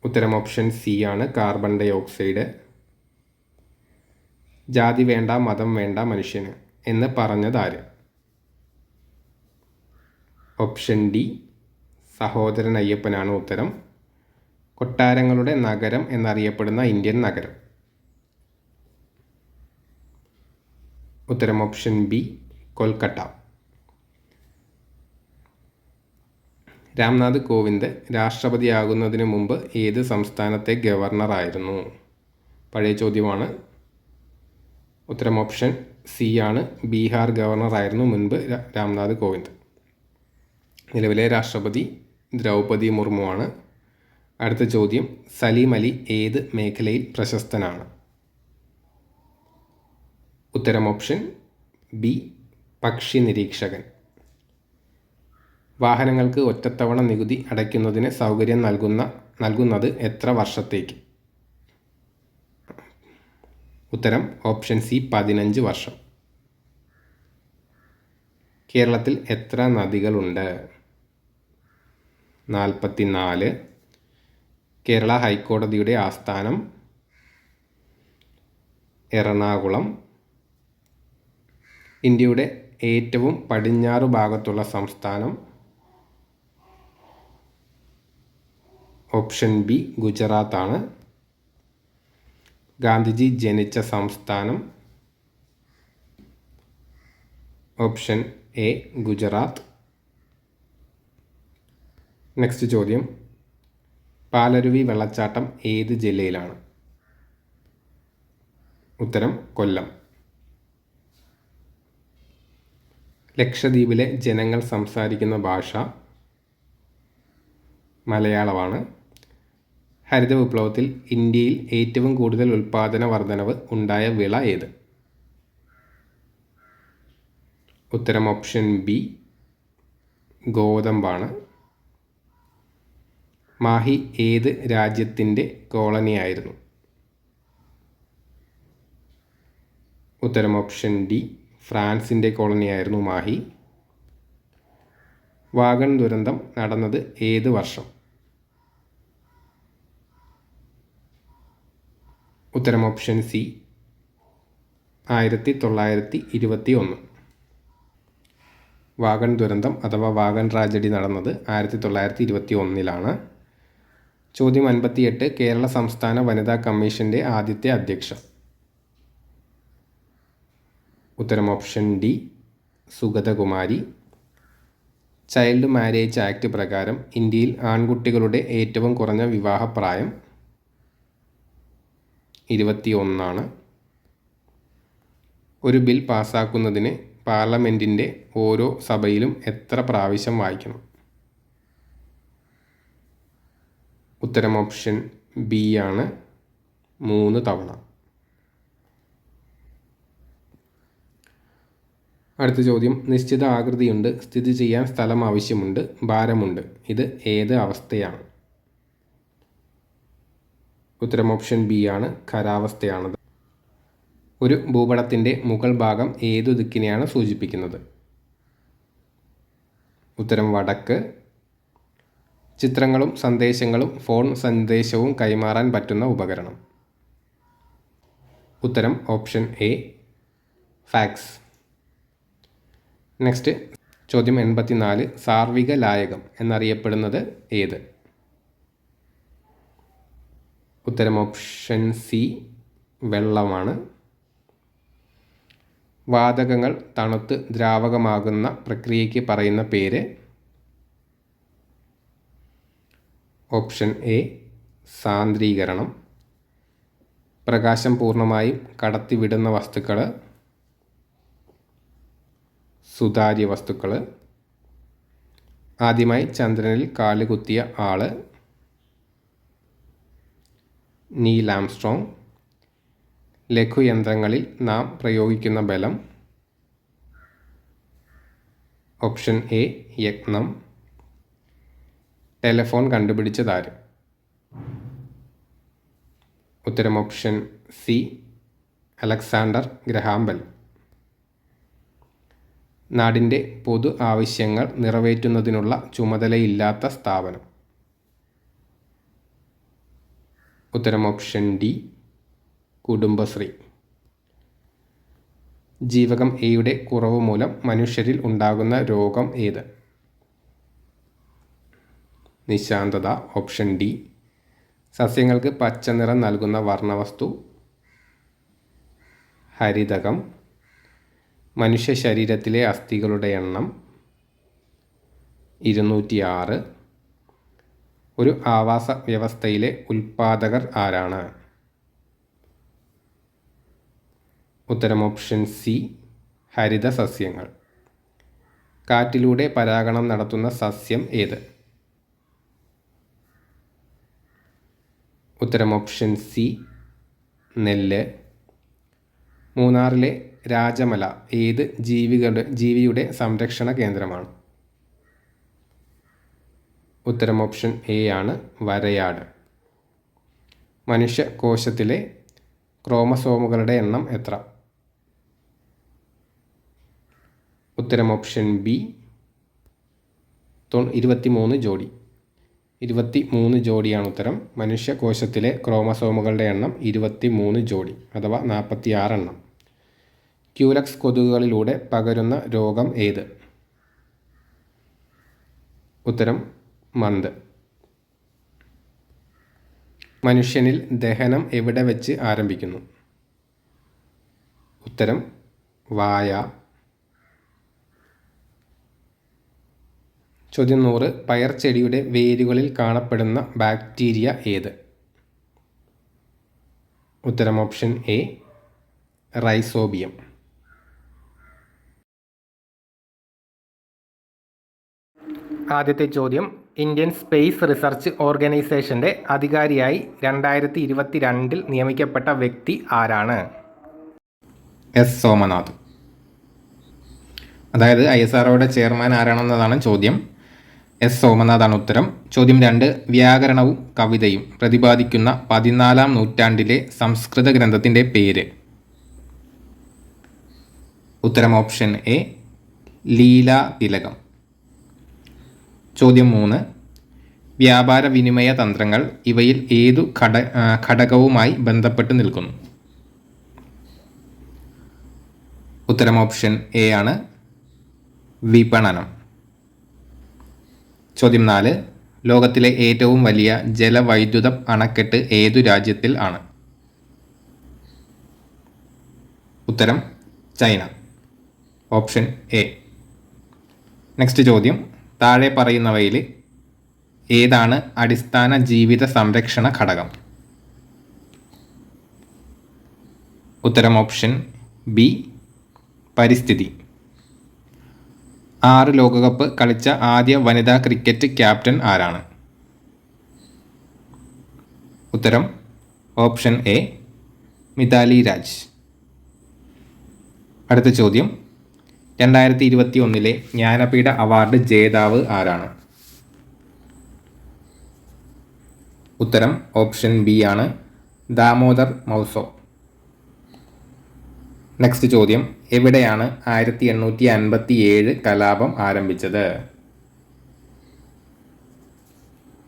ഉത്തരം ഓപ്ഷൻ സി ആണ്, കാർബൺ ഡൈ ഓക്സൈഡ്. ജാതി വേണ്ട മതം വേണ്ട മനുഷ്യന് എന്ന് പറഞ്ഞതാര്? ഓപ്ഷൻ ഡി സഹോദരൻ അയ്യപ്പനാണ് ഉത്തരം. കൊട്ടാരങ്ങളുടെ നഗരം എന്നറിയപ്പെടുന്ന ഇന്ത്യൻ നഗരം? ഉത്തരം ഓപ്ഷൻ ബി കൊൽക്കട്ട. രാംനാഥ് കോവിന്ദ് രാഷ്ട്രപതിയാകുന്നതിന് മുമ്പ് ഏത് സംസ്ഥാനത്തെ ഗവർണറായിരുന്നു? പഴയ ചോദ്യമാണ്. ഉത്തരം ഓപ്ഷൻ സി ആണ്, ബീഹാർ ഗവർണറായിരുന്നു മുൻപ് രാംനാഥ് കോവിന്ദ്. നിലവിലെ രാഷ്ട്രപതി ദ്രൗപദി മുർമു ആണ്. അടുത്ത ചോദ്യം, സലീം അലി ഏത് മേഖലയിൽ പ്രശസ്തനാണ്? ഉത്തരം ഓപ്ഷൻ ബി പക്ഷി നിരീക്ഷകൻ. വാഹനങ്ങൾക്ക് ഒറ്റത്തവണ നികുതി അടയ്ക്കുന്നതിന് സൗകര്യം നൽകുന്നത് എത്ര വർഷത്തേക്ക്? ഉത്തരം ഓപ്ഷൻ സി 15 വർഷം. കേരളത്തിൽ എത്ര നദികളുണ്ട്? 44. കേരള ഹൈക്കോടതിയുടെ ആസ്ഥാനം? എറണാകുളം. ഇന്ത്യയുടെ ഏറ്റവും പടിഞ്ഞാറ് ഭാഗത്തുള്ള സംസ്ഥാനം? ഓപ്ഷൻ ബി ഗുജറാത്ത് ആണ്. ഗാന്ധിജി ജനിച്ച സംസ്ഥാനം? Option A Gujarat. നെക്സ്റ്റ് ചോദ്യം, പാലരുവി വെള്ളച്ചാട്ടം ഏത് ജില്ലയിലാണ്? ഉത്തരം കൊല്ലം. ലക്ഷദ്വീപിലെ ജനങ്ങൾ സംസാരിക്കുന്ന ഭാഷ മലയാളമാണ്. ഹരിത വിപ്ലവത്തിൽ ഇന്ത്യയിൽ ഏറ്റവും കൂടുതൽ ഉൽപാദന വർധനവ് ഉണ്ടായ വിള ഏത്? ഉത്തരം ഓപ്ഷൻ ബി ഗോതമ്പാണ്. മാഹി ഏത് രാജ്യത്തിൻ്റെ കോളനിയായിരുന്നു? ഉത്തരം ഓപ്ഷൻ ഡി ഫ്രാൻസിൻ്റെ കോളനിയായിരുന്നു മാഹി. വാഗൺ ദുരന്തം നടന്നത് ഏത് വർഷം? ഉത്തരം ഓപ്ഷൻ സി 1921. വാഗൺ ദുരന്തം അഥവാ വാഗൺ ട്രാജഡി നടന്നത് 1921. ചോദ്യം 58, കേരള സംസ്ഥാന വനിതാ കമ്മീഷൻ്റെ ആദ്യത്തെ അധ്യക്ഷ? ഉത്തരം option D Sugathakumari. Child marriage act പ്രകാരം ഇന്ത്യയിൽ ആൺകുട്ടികളുടെ ഏറ്റവും കുറഞ്ഞ വിവാഹപ്രായം 21. ഒരു ബിൽ പാസ്സാക്കുന്നതിന് പാർലമെൻറ്റിൻ്റെ ഓരോ സഭയിലും എത്ര പ്രാവശ്യം വായിക്കണം? ഉത്തരം ഓപ്ഷൻ ബി ആണ്, 3 തവണ. അടുത്ത ചോദ്യം, നിശ്ചിത ആകൃതിയുണ്ട്, സ്ഥിതി ചെയ്യാൻ സ്ഥലം ആവശ്യമുണ്ട്, ഭാരമുണ്ട്, ഇത് ഏത് അവസ്ഥയാണ്? ഉത്തരം ഓപ്ഷൻ ബി ആണ്, ഖരാവസ്ഥയാണത്. ഒരു ഭൂപടത്തിൻ്റെ മുകൾ ഭാഗം ഏതു ദിക്കിനെയാണ് സൂചിപ്പിക്കുന്നത്? ഉത്തരം വടക്ക്. ചിത്രങ്ങളും സന്ദേശങ്ങളും ഫോൺ സന്ദേശവും കൈമാറാൻ പറ്റുന്ന ഉപകരണം? ഉത്തരം ഓപ്ഷൻ എ ഫാക്സ്. നെക്സ്റ്റ് ചോദ്യം 84, സാർവിക ലായകം എന്നറിയപ്പെടുന്നത് ഏത്? ഉത്തരം ഓപ്ഷൻ സി വെള്ളമാണ്. വാതകങ്ങൾ തണുത്ത് ദ്രാവകമാകുന്ന പ്രക്രിയയ്ക്ക് പറയുന്ന പേര്? ഓപ്ഷൻ എ സാന്ദ്രീകരണം. പ്രകാശം പൂർണ്ണമായും കടത്തിവിടുന്ന വസ്തുക്കൾ? സുതാര്യ വസ്തുക്കൾ. ആദ്യമായി ചന്ദ്രനിൽ കാലുകുത്തിയ ആള്? Neil Armstrong. ലഘുയന്ത്രങ്ങളിൽ നാം പ്രയോഗിക്കുന്ന ബലം? ഓപ്ഷൻ എ യത്നം. ടെലിഫോൺ കണ്ടുപിടിച്ചതാര്? ഉത്തരം option C Alexander Graham Bell. നാടിൻ്റെ പൊതു ആവശ്യങ്ങൾ നിറവേറ്റുന്നതിനുള്ള ചുമതലയില്ലാത്ത സ്ഥാപനം? ഉത്തരം ഓപ്ഷൻ ഡി കുടുംബശ്രീ. ജീവകം എയുടെ കുറവ് മൂലം മനുഷ്യരിൽ ഉണ്ടാകുന്ന രോഗം ഏത്? നിശാന്തത. Option D. സസ്യങ്ങൾക്ക് പച്ച നിറം നൽകുന്ന വർണ്ണവസ്തു ഹരിതകം. മനുഷ്യ ശരീരത്തിലെ അസ്ഥികളുടെ എണ്ണം 206. ഒരു ആവാസ വ്യവസ്ഥയിലെ ഉൽപ്പാദകർ ആരാണ്? ഉത്തരം ഓപ്ഷൻ സി ഹരിത സസ്യങ്ങൾ. കാറ്റിലൂടെ പരാഗണം നടത്തുന്ന സസ്യം ഏത്? ഉത്തരം ഓപ്ഷൻ സി നെല്ല്. മൂന്നാറിലെ രാജമല ഏത് ജീവിയുടെ സംരക്ഷണ കേന്ദ്രമാണ്? ഉത്തരം ഓപ്ഷൻ എ ആണ് വരയാട്. മനുഷ്യ കോശത്തിലെ ക്രോമസോമുകളുടെ എണ്ണം എത്ര? ഉത്തരം ഓപ്ഷൻ ബി 23 ജോഡി. 23 ജോഡിയാണ് ഉത്തരം. മനുഷ്യകോശത്തിലെ ക്രോമസോമുകളുടെ എണ്ണം 23 ജോഡി അഥവാ 46 എണ്ണം. ക്യൂലക്സ് കൊതുകുകളിലൂടെ പകരുന്ന രോഗം ഏത്? ഉത്തരം മന്ത്. മനുഷ്യനിൽ ദഹനം എവിടെ വെച്ച് ആരംഭിക്കുന്നു? ഉത്തരം വായ. ചോദ്യം 100. പയർ ചെടിയുടെ വേരുകളിൽ കാണപ്പെടുന്ന ബാക്ടീരിയ ഏത്? ഉത്തരം ഓപ്ഷൻ എ റൈസോബിയം. ആദ്യത്തെ ചോദ്യം, ഇന്ത്യൻ സ്പേസ് റിസർച്ച് ഓർഗനൈസേഷൻ്റെ അധികാരിയായി 2022 നിയമിക്കപ്പെട്ട വ്യക്തി ആരാണ്? എസ് സോമനാഥ്. അതായത് ISROയുടെ ചെയർമാൻ ആരാണെന്നതാണ് ചോദ്യം. എസ് സോമനാഥാണ് ഉത്തരം. ചോദ്യം 2. വ്യാകരണവും കവിതയും പ്രതിപാദിക്കുന്ന 14-ാം നൂറ്റാണ്ടിലെ സംസ്കൃത ഗ്രന്ഥത്തിൻ്റെ പേര്? ഉത്തരം ഓപ്ഷൻ എ ലീലാതിലകം. ചോദ്യം 3. വ്യാപാര വിനിമയ തന്ത്രങ്ങൾ ഇവയിൽ ഏതു ഘടകവുമായി ബന്ധപ്പെട്ട് നിൽക്കുന്നു? ഉത്തരം ഓപ്ഷൻ എ ആണ് വിപണനം. ചോദ്യം 4. ലോകത്തിലെ ഏറ്റവും വലിയ ജലവൈദ്യുത അണക്കെട്ട് ഏതു രാജ്യത്തിൽ ആണ്? ഉത്തരം ചൈന. Option A. നെക്സ്റ്റ് ചോദ്യം, താഴെ പറയുന്നവയിൽ ഏതാണ് അടിസ്ഥാന ജീവിത സംരക്ഷണ ഘടകം? ഉത്തരം ഓപ്ഷൻ ബി പരിസ്ഥിതി. 6 ലോകകപ്പ് കളിച്ച ആദ്യ വനിതാ ക്രിക്കറ്റ് ക്യാപ്റ്റൻ ആരാണ്? ഉത്തരം ഓപ്ഷൻ എ മിതാലി രാജ്. അടുത്ത ചോദ്യം, 2021 ജ്ഞാനപീഠ അവാർഡ് ജേതാവ് ആരാണ്? ഉത്തരം ഓപ്ഷൻ ബി ആണ് ദാമോദർ മൗസോ. നെക്സ്റ്റ് ചോദ്യം, എവിടെയാണ് 1857 കലാപം ആരംഭിച്ചത്?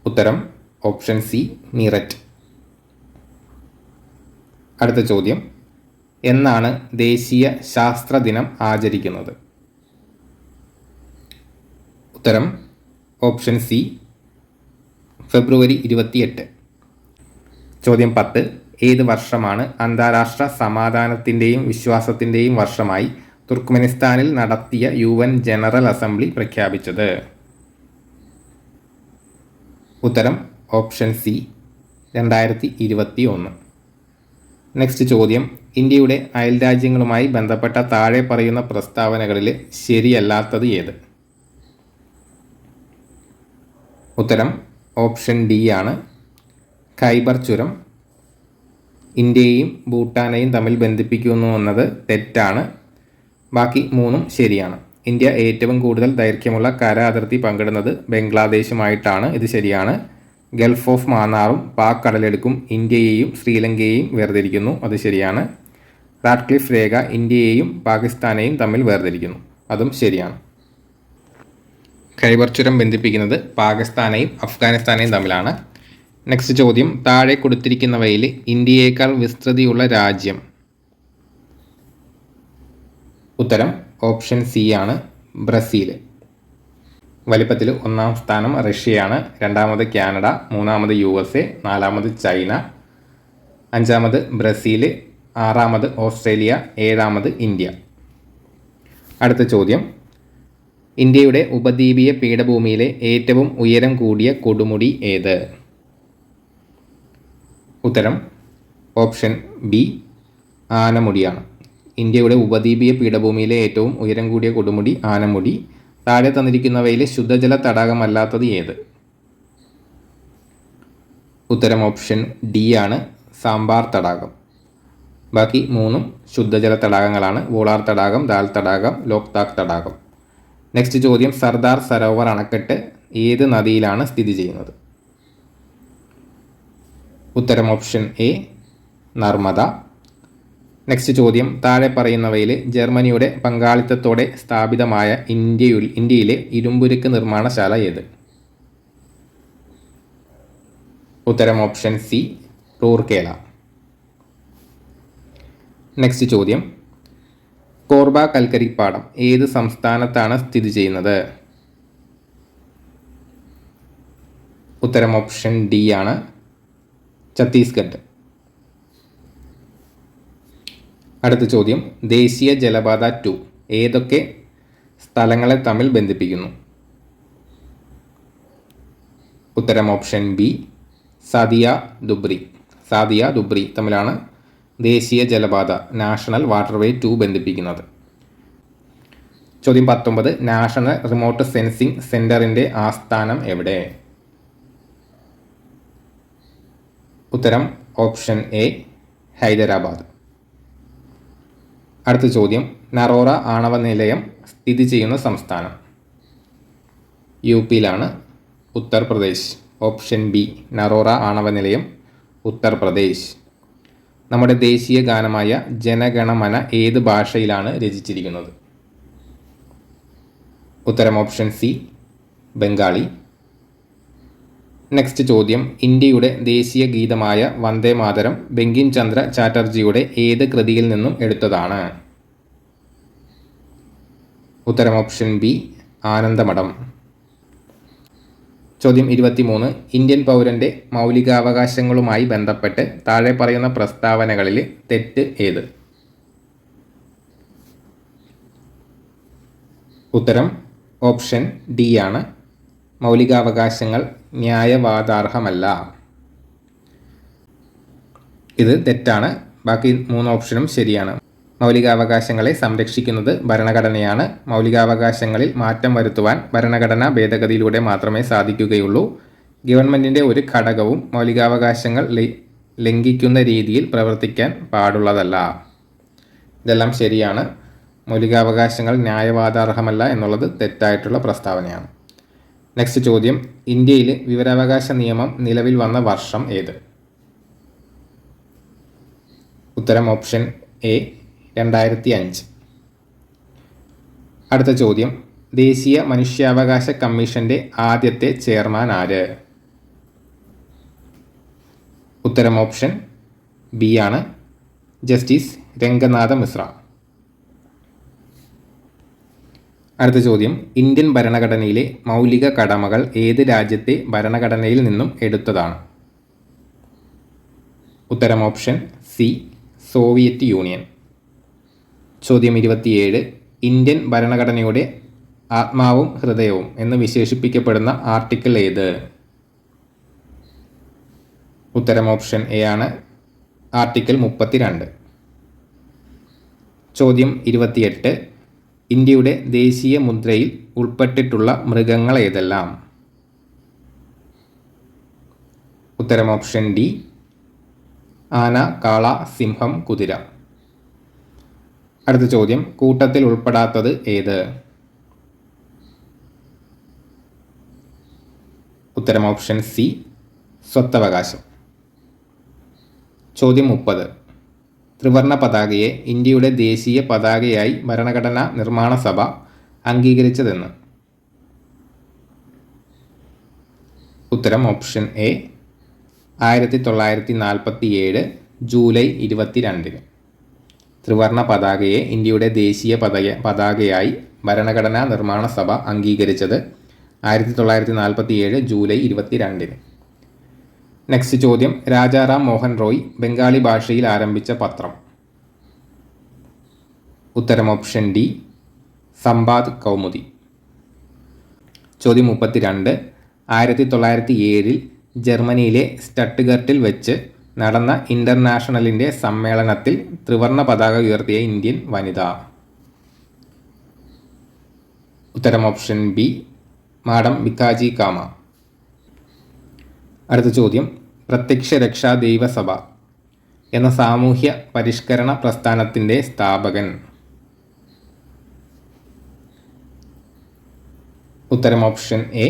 ഉത്തരം ഓപ്ഷൻ സി മീററ്റ്. അടുത്ത ചോദ്യം, എന്നാണ് ദേശീയ ശാസ്ത്ര ദിനം ആചരിക്കുന്നത്? ഉത്തരം ഓപ്ഷൻ സി ഫെബ്രുവരി 28. ചോദ്യം 10. ഏത് വർഷമാണ് അന്താരാഷ്ട്ര സമാധാനത്തിൻ്റെയും വിശ്വാസത്തിൻ്റെയും വർഷമായി തുർക്ക്മെനിസ്ഥാനിൽ നടത്തിയ UN ജനറൽ അസംബ്ലി പ്രഖ്യാപിച്ചത്? ഉത്തരം ഓപ്ഷൻ സി 2021. നെക്സ്റ്റ് ചോദ്യം, ഇന്ത്യയുടെ അയൽരാജ്യങ്ങളുമായി ബന്ധപ്പെട്ട താഴെ പറയുന്ന പ്രസ്താവനകളിൽ ശരിയല്ലാത്തത് ഏത്? ഉത്തരം ഓപ്ഷൻ ഡി ആണ് ഖൈബർ ചുരം ഇന്ത്യയെയും ഭൂട്ടാനെയും തമ്മിൽ ബന്ധിപ്പിക്കുന്നു എന്നത് തെറ്റാണ്. ബാക്കി 3ഉം ശരിയാണ്. ഇന്ത്യ ഏറ്റവും കൂടുതൽ ദൈർഘ്യമുള്ള കര അതിർത്തി പങ്കിടുന്നത് ബംഗ്ലാദേശുമായിട്ടാണ്. ഇത് ശരിയാണ്. ഗൾഫ് ഓഫ് മാന്നാറും പാക് കടലെടുക്കും ഇന്ത്യയെയും ശ്രീലങ്കയെയും വേർതിരിക്കുന്നു. അത് ശരിയാണ്. റാഡ്ക്ലിഫ് രേഖ ഇന്ത്യയെയും പാകിസ്ഥാനെയും തമ്മിൽ വേർതിരിക്കുന്നു. അതും ശരിയാണ്. ഖൈബർ ചുരം ബന്ധിപ്പിക്കുന്നത് പാകിസ്ഥാനെയും അഫ്ഗാനിസ്ഥാനെയും തമ്മിലാണ്. നെക്സ്റ്റ് ചോദ്യം, താഴെ കൊടുത്തിരിക്കുന്നവയിൽ ഇന്ത്യയേക്കാൾ വിസ്തൃതിയുള്ള രാജ്യം? ഉത്തരം ഓപ്ഷൻ സി ആണ്, ബ്രസീൽ. വലിപ്പത്തിൽ 1-ാം സ്ഥാനം റഷ്യയാണ്, 2-ാമത് കാനഡ, 3-ാമത് USA, 4-ാമത് ചൈന, 5-ാമത് ബ്രസീൽ, 6-ാമത് ഓസ്ട്രേലിയ, 7-ാമത് ഇന്ത്യ. അടുത്ത ചോദ്യം, ഇന്ത്യയുടെ ഉപദ്വീപീയ പീഠഭൂമിയിലെ ഏറ്റവും ഉയരം കൂടിയ കൊടുമുടി ഏത്? ഉത്തരം ഓപ്ഷൻ ബി ആനമുടിയാണ്. ഇന്ത്യയുടെ ഉപദ്വീപീയ പീഠഭൂമിയിലെ ഏറ്റവും ഉയരം കൂടിയ കൊടുമുടി ആനമുടി. താഴെ തന്നിരിക്കുന്നവയിൽ ശുദ്ധജല തടാകമല്ലാത്തത് ഏത്? ഉത്തരം ഓപ്ഷൻ ഡി ആണ്, സാമ്പാർ തടാകം. ബാക്കി 3 ശുദ്ധജല തടാകങ്ങളാണ്, വോളാർ തടാകം, ദാൽ തടാകം, ലോക്താക് തടാകം. നെക്സ്റ്റ് ചോദ്യം, സർദാർ സരോവർ അണക്കെട്ട് ഏത് നദിയിലാണ് സ്ഥിതി ചെയ്യുന്നത്? ഉത്തരം ഓപ്ഷൻ എ നർമ്മദ. നെക്സ്റ്റ് ചോദ്യം, താഴെ പറയുന്നവയിൽ ജർമ്മനിയുടെ പങ്കാളിത്തത്തോടെ സ്ഥാപിതമായ ഇന്ത്യയിലെ ഇരുമ്പുരുക്ക് നിർമ്മാണശാല ഏത്? ഉത്തരം ഓപ്ഷൻ സി റൂർക്കേല. നെക്സ്റ്റ് ചോദ്യം, കോർബ കൽക്കരിപ്പാടം ഏത് സംസ്ഥാനത്താണ് സ്ഥിതി ചെയ്യുന്നത്? ഉത്തരം ഓപ്ഷൻ ഡി ആണ്, ഛത്തീസ്ഗഡ്. അടുത്ത ചോദ്യം, ദേശീയ ജലപാത 2 ഏതൊക്കെ സ്ഥലങ്ങളെ തമ്മിൽ ബന്ധിപ്പിക്കുന്നു? ഉത്തരം ഓപ്ഷൻ ബി സാദിയ ദുബ്രി തമ്മിലാണ് ദേശീയ ജലപാത നാഷണൽ വാട്ടർവേ 2 ബന്ധിപ്പിക്കുന്നത്. ചോദ്യം 19, നാഷണൽ റിമോട്ട് സെൻസിംഗ് സെന്ററിന്റെ ആസ്ഥാനം എവിടെ? ഉത്തരം ഓപ്ഷൻ എ ഹൈദരാബാദ്. അടുത്ത ചോദ്യം, നറോറ ആണവ നിലയം സ്ഥിതി ചെയ്യുന്ന സംസ്ഥാനം? UPയിലാണ്, ഉത്തർപ്രദേശ്. ഓപ്ഷൻ ബി നറോറ ആണവ നിലയം, ഉത്തർപ്രദേശ്. നമ്മുടെ ദേശീയ ഗാനമായ ജനഗണമന ഏത് ഭാഷയിലാണ് രചിച്ചിരിക്കുന്നത്? ഉത്തരം ഓപ്ഷൻ സി ബംഗാളി. നെക്സ്റ്റ് ചോദ്യം, ഇന്ത്യയുടെ ദേശീയ ഗീതമായ വന്ദേ മാതരം ബങ്കിം ചന്ദ്ര ചാറ്റർജിയുടെ ഏത് കൃതിയിൽ നിന്നും എടുത്തതാണ്? ഉത്തരം ഓപ്ഷൻ ബി ആനന്ദമഠം. ചോദ്യം 23, ഇന്ത്യൻ പൗരന്റെ മൗലികാവകാശങ്ങളുമായി ബന്ധപ്പെട്ട് താഴെ പറയുന്ന പ്രസ്താവനകളിൽ തെറ്റ് ഏത്? ഉത്തരം ഓപ്ഷൻ ഡി ആണ്, മൗലികാവകാശങ്ങൾ ന്യായവാദാർഹമല്ല. ഇത് തെറ്റാണ്, ബാക്കി 3 ഓപ്ഷനും ശരിയാണ്. മൗലികാവകാശങ്ങളെ സംരക്ഷിക്കുന്നത് ഭരണഘടനയാണ്. മൗലികാവകാശങ്ങളിൽ മാറ്റം വരുത്തുവാൻ ഭരണഘടനാ ഭേദഗതിയിലൂടെ മാത്രമേ സാധിക്കുകയുള്ളൂ. ഗവൺമെൻറ്റിൻ്റെ ഒരു ഘടകവും മൗലികാവകാശങ്ങൾ ലംഘിക്കുന്ന രീതിയിൽ പ്രവർത്തിക്കാൻ പാടുള്ളതല്ല. ഇതെല്ലാം ശരിയാണ്. മൗലികാവകാശങ്ങൾ ന്യായവാദാർഹമല്ല എന്നുള്ളത് തെറ്റായിട്ടുള്ള പ്രസ്താവനയാണ്. നെക്സ്റ്റ് ചോദ്യം, ഇന്ത്യയിൽ വിവരാവകാശ നിയമം നിലവിൽ വന്ന വർഷം ഏത്? ഉത്തരം ഓപ്ഷൻ എ 2005. അടുത്ത ചോദ്യം, ദേശീയ മനുഷ്യാവകാശ കമ്മീഷന്റെ ആദ്യത്തെ ചെയർമാൻ ആര്? ഉത്തരം ഓപ്ഷൻ ബി ആണ്, ജസ്റ്റിസ് രംഗനാഥ മിശ്ര. അടുത്ത ചോദ്യം, ഇന്ത്യൻ ഭരണഘടനയിലെ മൗലിക കടമകൾ ഏത് രാജ്യത്തെ ഭരണഘടനയിൽ നിന്നും എടുത്തതാണ്? ഉത്തരം ഓപ്ഷൻ സി സോവിയറ്റ് യൂണിയൻ. ചോദ്യം 27, ഇന്ത്യൻ ഭരണഘടനയുടെ ആത്മാവും ഹൃദയവും എന്ന് വിശേഷിപ്പിക്കപ്പെടുന്ന ആർട്ടിക്കിൾ ഏത്? ഉത്തരം ഓപ്ഷൻ എ ആണ്, ആർട്ടിക്കിൾ 32. ചോദ്യം 28, ഇന്ത്യയുടെ ദേശീയ മുദ്രയിൽ ഉൾപ്പെട്ടിട്ടുള്ള മൃഗങ്ങൾ ഏതെല്ലാം? ഉത്തരം ഓപ്ഷൻ ഡി ആന, കാള, സിംഹം, കുതിര. അടുത്ത ചോദ്യം, കൂട്ടത്തിൽ ഉൾപ്പെടാത്തത് ഏത്? ഉത്തരം ഓപ്ഷൻ സി സ്വത്തവകാശം. ചോദ്യം 30, ത്രിവർണ പതാകയെ ഇന്ത്യയുടെ ദേശീയ പതാകയായി ഭരണഘടനാ നിർമ്മാണ സഭ അംഗീകരിച്ചതെന്ന്? ഉത്തരം ഓപ്ഷൻ എ 1947 ജൂലൈ 22. ത്രിവർണ പതാകയെ ഇന്ത്യയുടെ ദേശീയ പതാകയായി ഭരണഘടനാ നിർമ്മാണ സഭ അംഗീകരിച്ചത് 1947 ജൂലൈ 22. നെക്സ്റ്റ് ചോദ്യം, രാജാറാം മോഹൻ റോയ് ബംഗാളി ഭാഷയിൽ ആരംഭിച്ച പത്രം? ഉത്തരം ഓപ്ഷൻ ഡി, സംബാദ് കൗമുദി. ചോദ്യം 32. 1907 ജർമ്മനിയിലെ സ്റ്റട്ട്ഗർട്ടിൽ വെച്ച് നടന്ന ഇന്റർനാഷണലിൻ്റെ സമ്മേളനത്തിൽ ത്രിവർണ പതാക ഉയർത്തിയ ഇന്ത്യൻ വനിത? ഉത്തരം ഓപ്ഷൻ ബി, മാഡം ഭിക്കാജി കാമ. അടുത്ത ചോദ്യം, പ്രത്യക്ഷ രക്ഷാ ദൈവസഭ എന്ന സാമൂഹ്യ പരിഷ്കരണ പ്രസ്ഥാനത്തിൻ്റെ സ്ഥാപകൻ? ഉത്തരം ഓപ്ഷൻ എ,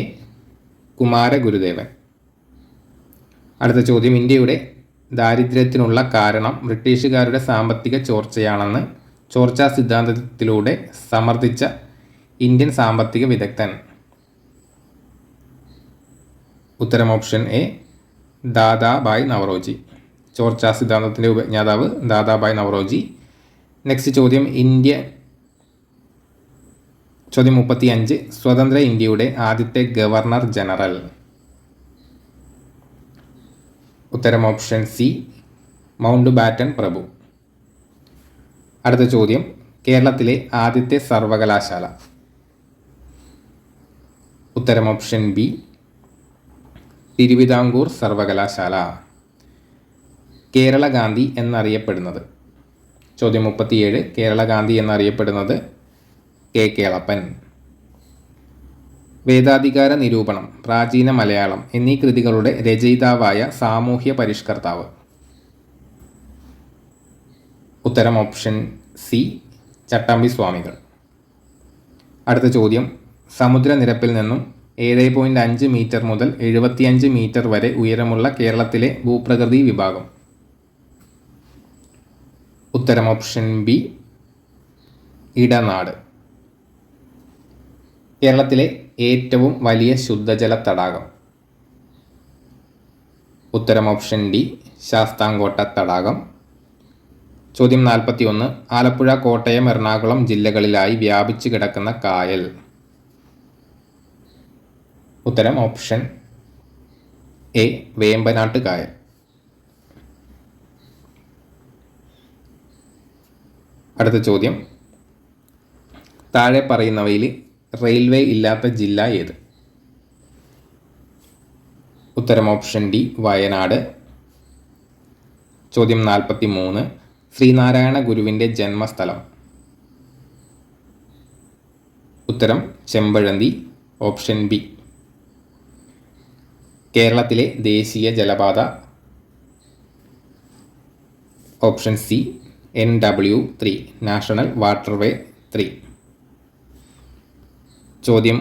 കുമാരഗുരുദേവൻ. അടുത്ത ചോദ്യം, ഇന്ത്യയുടെ ദാരിദ്ര്യത്തിനുള്ള കാരണം ബ്രിട്ടീഷുകാരുടെ സാമ്പത്തിക ചോർച്ചയാണെന്ന് ചോർച്ചാ സിദ്ധാന്തത്തിലൂടെ സമർത്ഥിച്ച ഇന്ത്യൻ സാമ്പത്തിക വിദഗ്ധൻ? ഉത്തരം ഓപ്ഷൻ എ, ദാദാഭായ് നവറോജി. ചോർച്ചാ സിദ്ധാന്തത്തിൻ്റെ ഉപജ്ഞാതാവ് ദാദാഭായ് നവറോജി. നെക്സ്റ്റ് ചോദ്യം, ചോദ്യം 35. സ്വതന്ത്ര ഇന്ത്യയുടെ ആദ്യത്തെ ഗവർണർ ജനറൽ? ഉത്തരം ഓപ്ഷൻ സി, മൗണ്ട് ബാറ്റൻ പ്രഭു. അടുത്ത ചോദ്യം, കേരളത്തിലെ ആദ്യത്തെ സർവകലാശാല? ഉത്തരം ഓപ്ഷൻ ബി, തിരുവിതാംകൂർ സർവകലാശാല. കേരള ഗാന്ധി എന്നറിയപ്പെടുന്നത്? ചോദ്യം 37. കേരള ഗാന്ധി എന്നറിയപ്പെടുന്നത് കെ കേളപ്പൻ. വേദാധികാര നിരൂപണം, പ്രാചീന മലയാളം എന്നീ കൃതികളുടെ രചയിതാവായ സാമൂഹ്യ പരിഷ്കർത്താവ്? ഉത്തരം ഓപ്ഷൻ സി, ചട്ടമ്പി സ്വാമികൾ. അടുത്ത ചോദ്യം, സമുദ്രനിരപ്പിൽ നിന്നും 7.5 മീറ്റർ മുതൽ 75 മീറ്റർ വരെ ഉയരമുള്ള കേരളത്തിലെ ഭൂപ്രകൃതി വിഭാഗം? ഉത്തരം ഓപ്ഷൻ ബി, ഇടനാട്. കേരളത്തിലെ ഏറ്റവും വലിയ ശുദ്ധജല തടാകം? ഉത്തരം ഓപ്ഷൻ ഡി, ശാസ്താംകോട്ട തടാകം. ചോദ്യം 41. ആലപ്പുഴ, കോട്ടയം, എറണാകുളം ജില്ലകളിലായി വ്യാപിച്ചു കിടക്കുന്ന കായൽ? ഉത്തരം ഓപ്ഷൻ എ, വേമ്പനാട്ട് കായൽ. അടുത്ത ചോദ്യം, താഴെ പറയുന്നവയിൽ റെയിൽവേ ഇല്ലാത്ത ജില്ല ഏത്? ഉത്തരം ഓപ്ഷൻ ഡി, വയനാട്. ചോദ്യം 43. ശ്രീനാരായണ ഗുരുവിൻ്റെ ജന്മസ്ഥലം? ഉത്തരം ചെമ്പഴന്തി, ഓപ്ഷൻ ബി. കേരളത്തിലെ ദേശീയ ജലപാത? Option C, NW3, national waterway 3. ചോദ്യം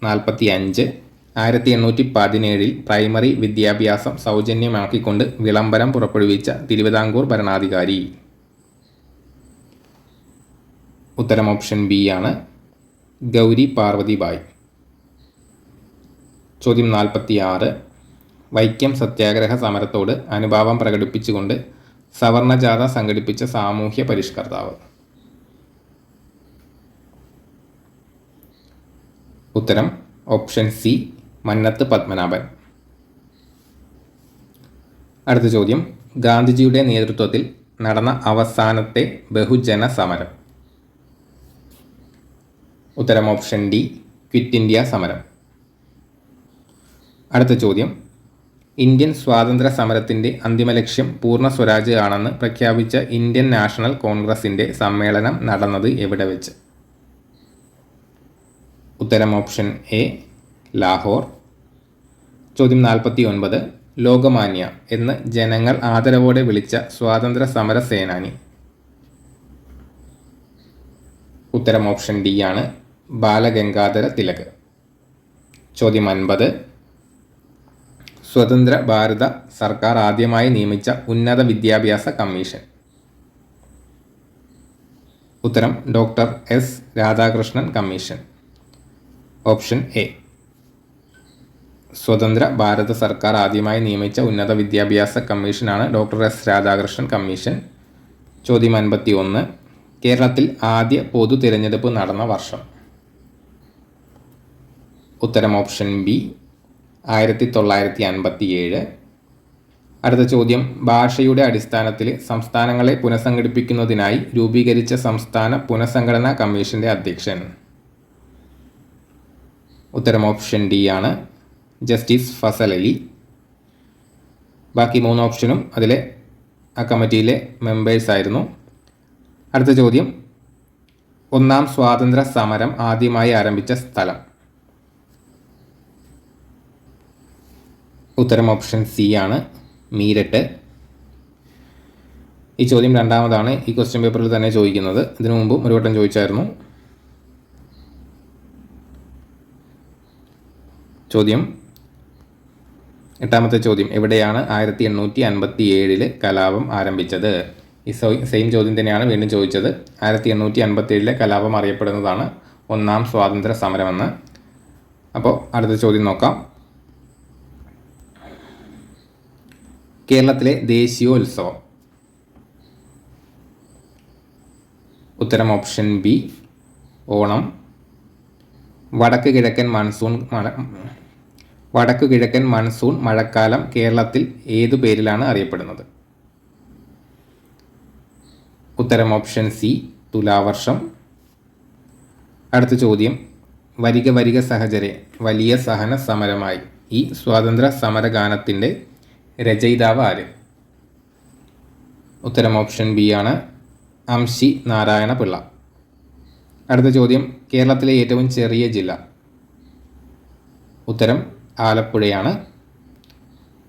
45. 1817 പ്രൈമറി വിദ്യാഭ്യാസം സൗജന്യമാക്കിക്കൊണ്ട് വിളംബരം പുറപ്പെടുവിച്ച തിരുവിതാംകൂർ ഭരണാധികാരി? ഉത്തരം ഓപ്ഷൻ ബി ആണ്, ഗൗരി പാർവതി ബായ്. ചോദ്യം 46. വൈക്കം സത്യാഗ്രഹ സമരത്തോട് അനുഭാവം പ്രകടിപ്പിച്ചുകൊണ്ട് സവർണജാഥ സംഘടിപ്പിച്ച സാമൂഹ്യ പരിഷ്കർത്താവ്? ഉത്തരം ഓപ്ഷൻ സി, മന്നത്ത് പത്മനാഭൻ. അടുത്ത ചോദ്യം, ഗാന്ധിജിയുടെ നേതൃത്വത്തിൽ നടന്ന അവസാനത്തെ ബഹുജന സമരം? ഉത്തരം ഓപ്ഷൻ ഡി, ക്വിറ്റ് ഇന്ത്യ സമരം. അടുത്ത ചോദ്യം, ഇന്ത്യൻ സ്വാതന്ത്ര്യ സമരത്തിൻ്റെ അന്തിമ ലക്ഷ്യം പൂർണ്ണ സ്വരാജ് ആണെന്ന് പ്രഖ്യാപിച്ച ഇന്ത്യൻ നാഷണൽ കോൺഗ്രസിൻ്റെ സമ്മേളനം നടന്നത് എവിടെ വെച്ച്? ഉത്തരം ഓപ്ഷൻ എ, ലാഹോർ. ചോദ്യം 49. ലോകമാന്യ എന്ന് ജനങ്ങൾ ആദരവോടെ വിളിച്ച സ്വാതന്ത്ര്യ സമര സേനാനി? ഉത്തരം ഓപ്ഷൻ ഡി ആണ്, ബാലഗംഗാധര തിലക്. ചോദ്യം 50. സ്വതന്ത്ര ഭാരത സർക്കാർ ആദ്യമായി നിയമിച്ച ഉന്നത വിദ്യാഭ്യാസ കമ്മീഷൻ? ഉത്തരം doctor S Radhakrishnan commission, option A. സ്വതന്ത്ര ഭാരത സർക്കാർ ആദ്യമായി നിയമിച്ച ഉന്നത വിദ്യാഭ്യാസ കമ്മീഷനാണ് ഡോക്ടർ എസ് രാധാകൃഷ്ണൻ കമ്മീഷൻ. ചോദ്യം 51. കേരളത്തിൽ ആദ്യ പൊതു തിരഞ്ഞെടുപ്പ് നടന്ന വർഷം. ഉത്തരം ഓപ്ഷൻ ബി 1957. അടുത്ത ചോദ്യം, ഭാഷയുടെ അടിസ്ഥാനത്തിൽ സംസ്ഥാനങ്ങളെ പുനഃസംഘടിപ്പിക്കുന്നതിനായി രൂപീകരിച്ച സംസ്ഥാന പുനഃസംഘടനാ കമ്മീഷന്റെ അധ്യക്ഷൻ. ഉത്തരം ഓപ്ഷൻ ഡി ആണ്, ജസ്റ്റിസ് ഫസൽ അലി. ബാക്കി 3 ഓപ്ഷനും അതിലെ ആ കമ്മിറ്റിയിലെ മെമ്പേഴ്സ് ആയിരുന്നു. അടുത്ത ചോദ്യം, ഒന്നാം സ്വാതന്ത്ര്യ സമരം ആദ്യമായി ആരംഭിച്ച സ്ഥലം. ഉത്തരം ഓപ്ഷൻ സി ആണ്, മീരറ്റ്. ഈ ചോദ്യം രണ്ടാമതാണ് ഈ ക്വസ്റ്റ്യൻ പേപ്പറിൽ തന്നെ ചോദിക്കുന്നത്. ഇതിനു മുമ്പും ഒരു വട്ടം ചോദിച്ചായിരുന്നു. ചോദ്യം 8ാമത്തെ ചോദ്യം, എവിടെയാണ് 1857 കലാപം ആരംഭിച്ചത്? ഈ സെയിം ചോദ്യം തന്നെയാണ് വീണ്ടും ചോദിച്ചത്. 1857 കലാപം അറിയപ്പെടുന്നതാണ് ഒന്നാം സ്വാതന്ത്ര്യ സമരമെന്ന്. അപ്പോൾ അടുത്ത ചോദ്യം നോക്കാം. കേരളത്തിലെ ദേശീയോത്സവം. ഉത്തരം ഓപ്ഷൻ ബി ഓണം. വടക്ക് കിഴക്കൻ മൺസൂൺ മഴക്കാലം കേരളത്തിൽ ഏതു പേരിലാണ് അറിയപ്പെടുന്നത്? ഉത്തരം ഓപ്ഷൻ സി തുലാവർഷം. അടുത്ത ചോദ്യം, വരിക വരിക സഹചരെ വലിയ സഹന സമരമായി ഈ സ്വാതന്ത്ര്യ സമരഗാനത്തിൻ്റെ രചയിതാവ് ആര്? ഉത്തരം ഓപ്ഷൻ ബി ആണ്, അംശി നാരായണ പിള്ള. അടുത്ത ചോദ്യം, കേരളത്തിലെ ഏറ്റവും ചെറിയ ജില്ല. ഉത്തരം ആലപ്പുഴയാണ്.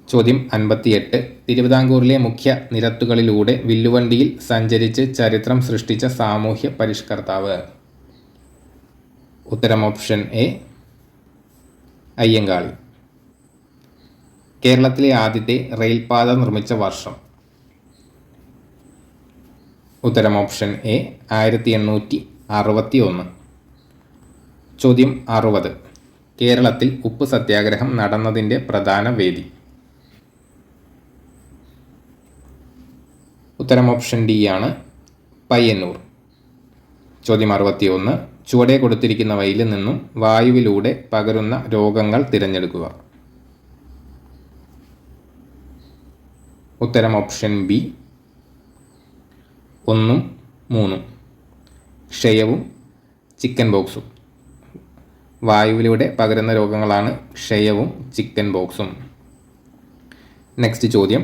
ചോദ്യം 58, തിരുവിതാംകൂറിലെ മുഖ്യ നിരത്തുകളിലൂടെ വില്ലുവണ്ടിയിൽ സഞ്ചരിച്ച് ചരിത്രം സൃഷ്ടിച്ച സാമൂഹ്യ പരിഷ്കർത്താവ്. ഉത്തരം ഓപ്ഷൻ എ അയ്യങ്കാളി. കേരളത്തിലെ ആദ്യത്തെ റെയിൽപാത നിർമ്മിച്ച വർഷം. ഉത്തരം ഓപ്ഷൻ എ 1861. ചോദ്യം 60, കേരളത്തിൽ ഉപ്പ് സത്യാഗ്രഹം നടന്നതിൻ്റെ പ്രധാന വേദി. ഉത്തരം ഓപ്ഷൻ ഡി ആണ്, പയ്യന്നൂർ. ചോദ്യം 61, ചുവടെ കൊടുത്തിരിക്കുന്നവയിൽ നിന്നും വായുവിലൂടെ പകരുന്ന രോഗങ്ങൾ തിരഞ്ഞെടുക്കുക. ഉത്തരം ഓപ്ഷൻ ബി 1, 3. ക്ഷയവും ചിക്കൻ ബോക്സും. വായുവിലൂടെ പകരുന്ന രോഗങ്ങളാണ് ക്ഷയവും ചിക്കൻ ബോക്സും. നെക്സ്റ്റ് ചോദ്യം,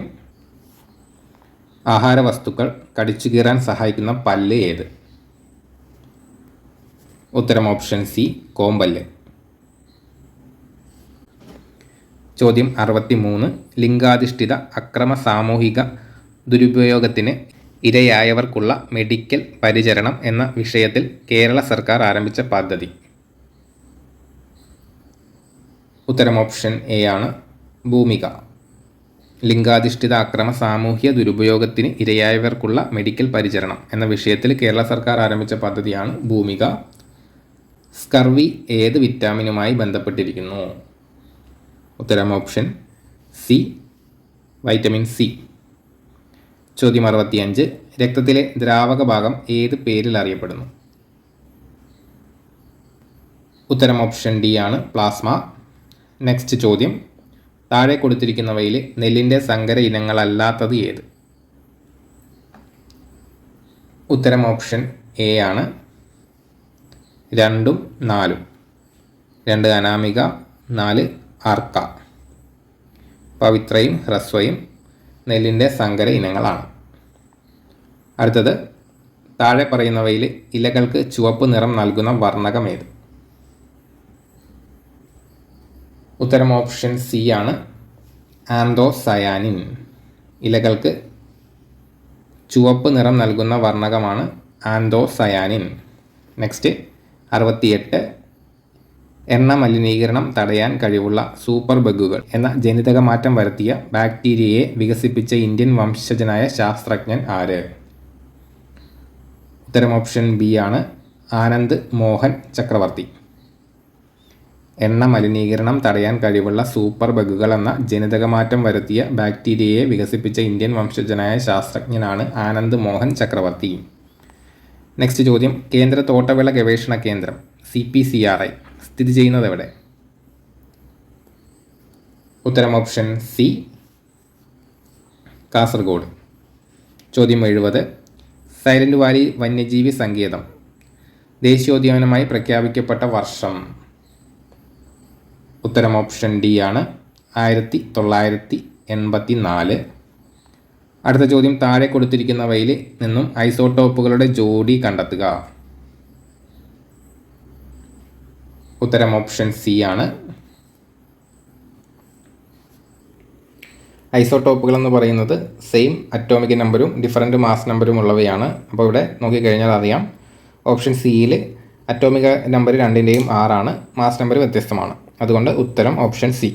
ആഹാര വസ്തുക്കൾ കടിച്ചു കീറാൻ സഹായിക്കുന്ന പല്ല് ഏത്? ഉത്തരം ഓപ്ഷൻ സി കോമ്പല്ല്. ചോദ്യം 63, ലിംഗാധിഷ്ഠിത അക്രമ സാമൂഹിക ദുരുപയോഗത്തിന് ഇരയായവർക്കുള്ള മെഡിക്കൽ പരിചരണം എന്ന വിഷയത്തിൽ കേരള സർക്കാർ ആരംഭിച്ച പദ്ധതി. ഉത്തരം ഓപ്ഷൻ എ ആണ്, ഭൂമിക. ലിംഗാധിഷ്ഠിത അക്രമ സാമൂഹ്യ ദുരുപയോഗത്തിന് ഇരയായവർക്കുള്ള മെഡിക്കൽ പരിചരണം എന്ന വിഷയത്തിൽ കേരള സർക്കാർ ആരംഭിച്ച പദ്ധതിയാണ് ഭൂമിക. സ്കർവി ഏത് വിറ്റാമിനുമായി ബന്ധപ്പെട്ടിരിക്കുന്നു? ഉത്തരം ഓപ്ഷൻ സി വൈറ്റമിൻ സി. ചോദ്യം 65, രക്തത്തിലെ ദ്രാവക ഭാഗം ഏത് പേരിൽ അറിയപ്പെടുന്നു? ഉത്തരം ഓപ്ഷൻ ഡി ആണ്, പ്ലാസ്മ. നെക്സ്റ്റ് ചോദ്യം, താഴെ കൊടുത്തിരിക്കുന്നവയിൽ നെല്ലിൻ്റെ സങ്കര ഇനങ്ങളല്ലാത്തത് ഏത്? ഉത്തരം ഓപ്ഷൻ എ ആണ്, 2ഉം 4ഉം. 2 അനാമിക, 4 ആർക്ക. പവിത്രയും ഹ്രസ്വയും നെല്ലിൻ്റെ സങ്കര ഇനങ്ങളാണ്. അടുത്തത്, താഴെ പറയുന്നവയിൽ ഇലകൾക്ക് ചുവപ്പ് നിറം നൽകുന്ന വർണ്ണകം ഏത്? ഉത്തരം ഓപ്ഷൻ സി ആണ്, ആന്തോസയാനിൻ. ഇലകൾക്ക് ചുവപ്പ് നിറം നൽകുന്ന വർണ്ണകമാണ് ആന്തോസയാനിൻ. നെക്സ്റ്റ് 68, എണ്ണ മലിനീകരണം തടയാൻ കഴിവുള്ള സൂപ്പർ ബഗുകൾ എന്ന ജനിതക മാറ്റം വരുത്തിയ ബാക്ടീരിയയെ വികസിപ്പിച്ച ഇന്ത്യൻ വംശജനായ ശാസ്ത്രജ്ഞൻ ആര്? ഉത്തരം ഓപ്ഷൻ ബി ആണ്, ആനന്ദ് മോഹൻ ചക്രവർത്തി. എണ്ണ മലിനീകരണം തടയാൻ കഴിവുള്ള സൂപ്പർ ബഗുകൾ എന്ന ജനിതകമാറ്റം വരുത്തിയ ബാക്ടീരിയയെ വികസിപ്പിച്ച ഇന്ത്യൻ വംശജനായ ശാസ്ത്രജ്ഞനാണ് ആനന്ദ് മോഹൻ ചക്രവർത്തി. നെക്സ്റ്റ് ചോദ്യം, കേന്ദ്ര തോട്ടവിള ഗവേഷണ കേന്ദ്രം CPCRI സ്ഥിതി ചെയ്യുന്നത് എവിടെ? ഉത്തരം ഓപ്ഷൻ സി, കാസർഗോഡ്. ചോദ്യം 70, സൈലന്റ് വാലി വന്യജീവി സങ്കേതം ദേശീയോദ്യാനമായി പ്രഖ്യാപിക്കപ്പെട്ട വർഷം? ഉത്തരം ഓപ്ഷൻ ഡി ആണ്, 1984. അടുത്ത ചോദ്യം, താഴെ കൊടുത്തിരിക്കുന്നവയിൽ നിന്നും ഐസോട്ടോപ്പുകളുടെ ജോഡി കണ്ടെത്തുക. ഉത്തരം ഓപ്ഷൻ സി ആണ്. ഐസോട്ടോപ്പുകൾ എന്ന് പറയുന്നത് സെയിം അറ്റോമിക് നമ്പറും ഡിഫറൻറ്റ് മാസ് നമ്പറും ഉള്ളവയാണ്. അപ്പോൾ ഇവിടെ നോക്കിക്കഴിഞ്ഞാൽ അറിയാം, ഓപ്ഷൻ സിയിൽ അറ്റോമിക് നമ്പർ രണ്ടിൻ്റെയും 6 മാസ് നമ്പർ വ്യത്യസ്തമാണ്. അതുകൊണ്ട് ഉത്തരം ഓപ്ഷൻ സി.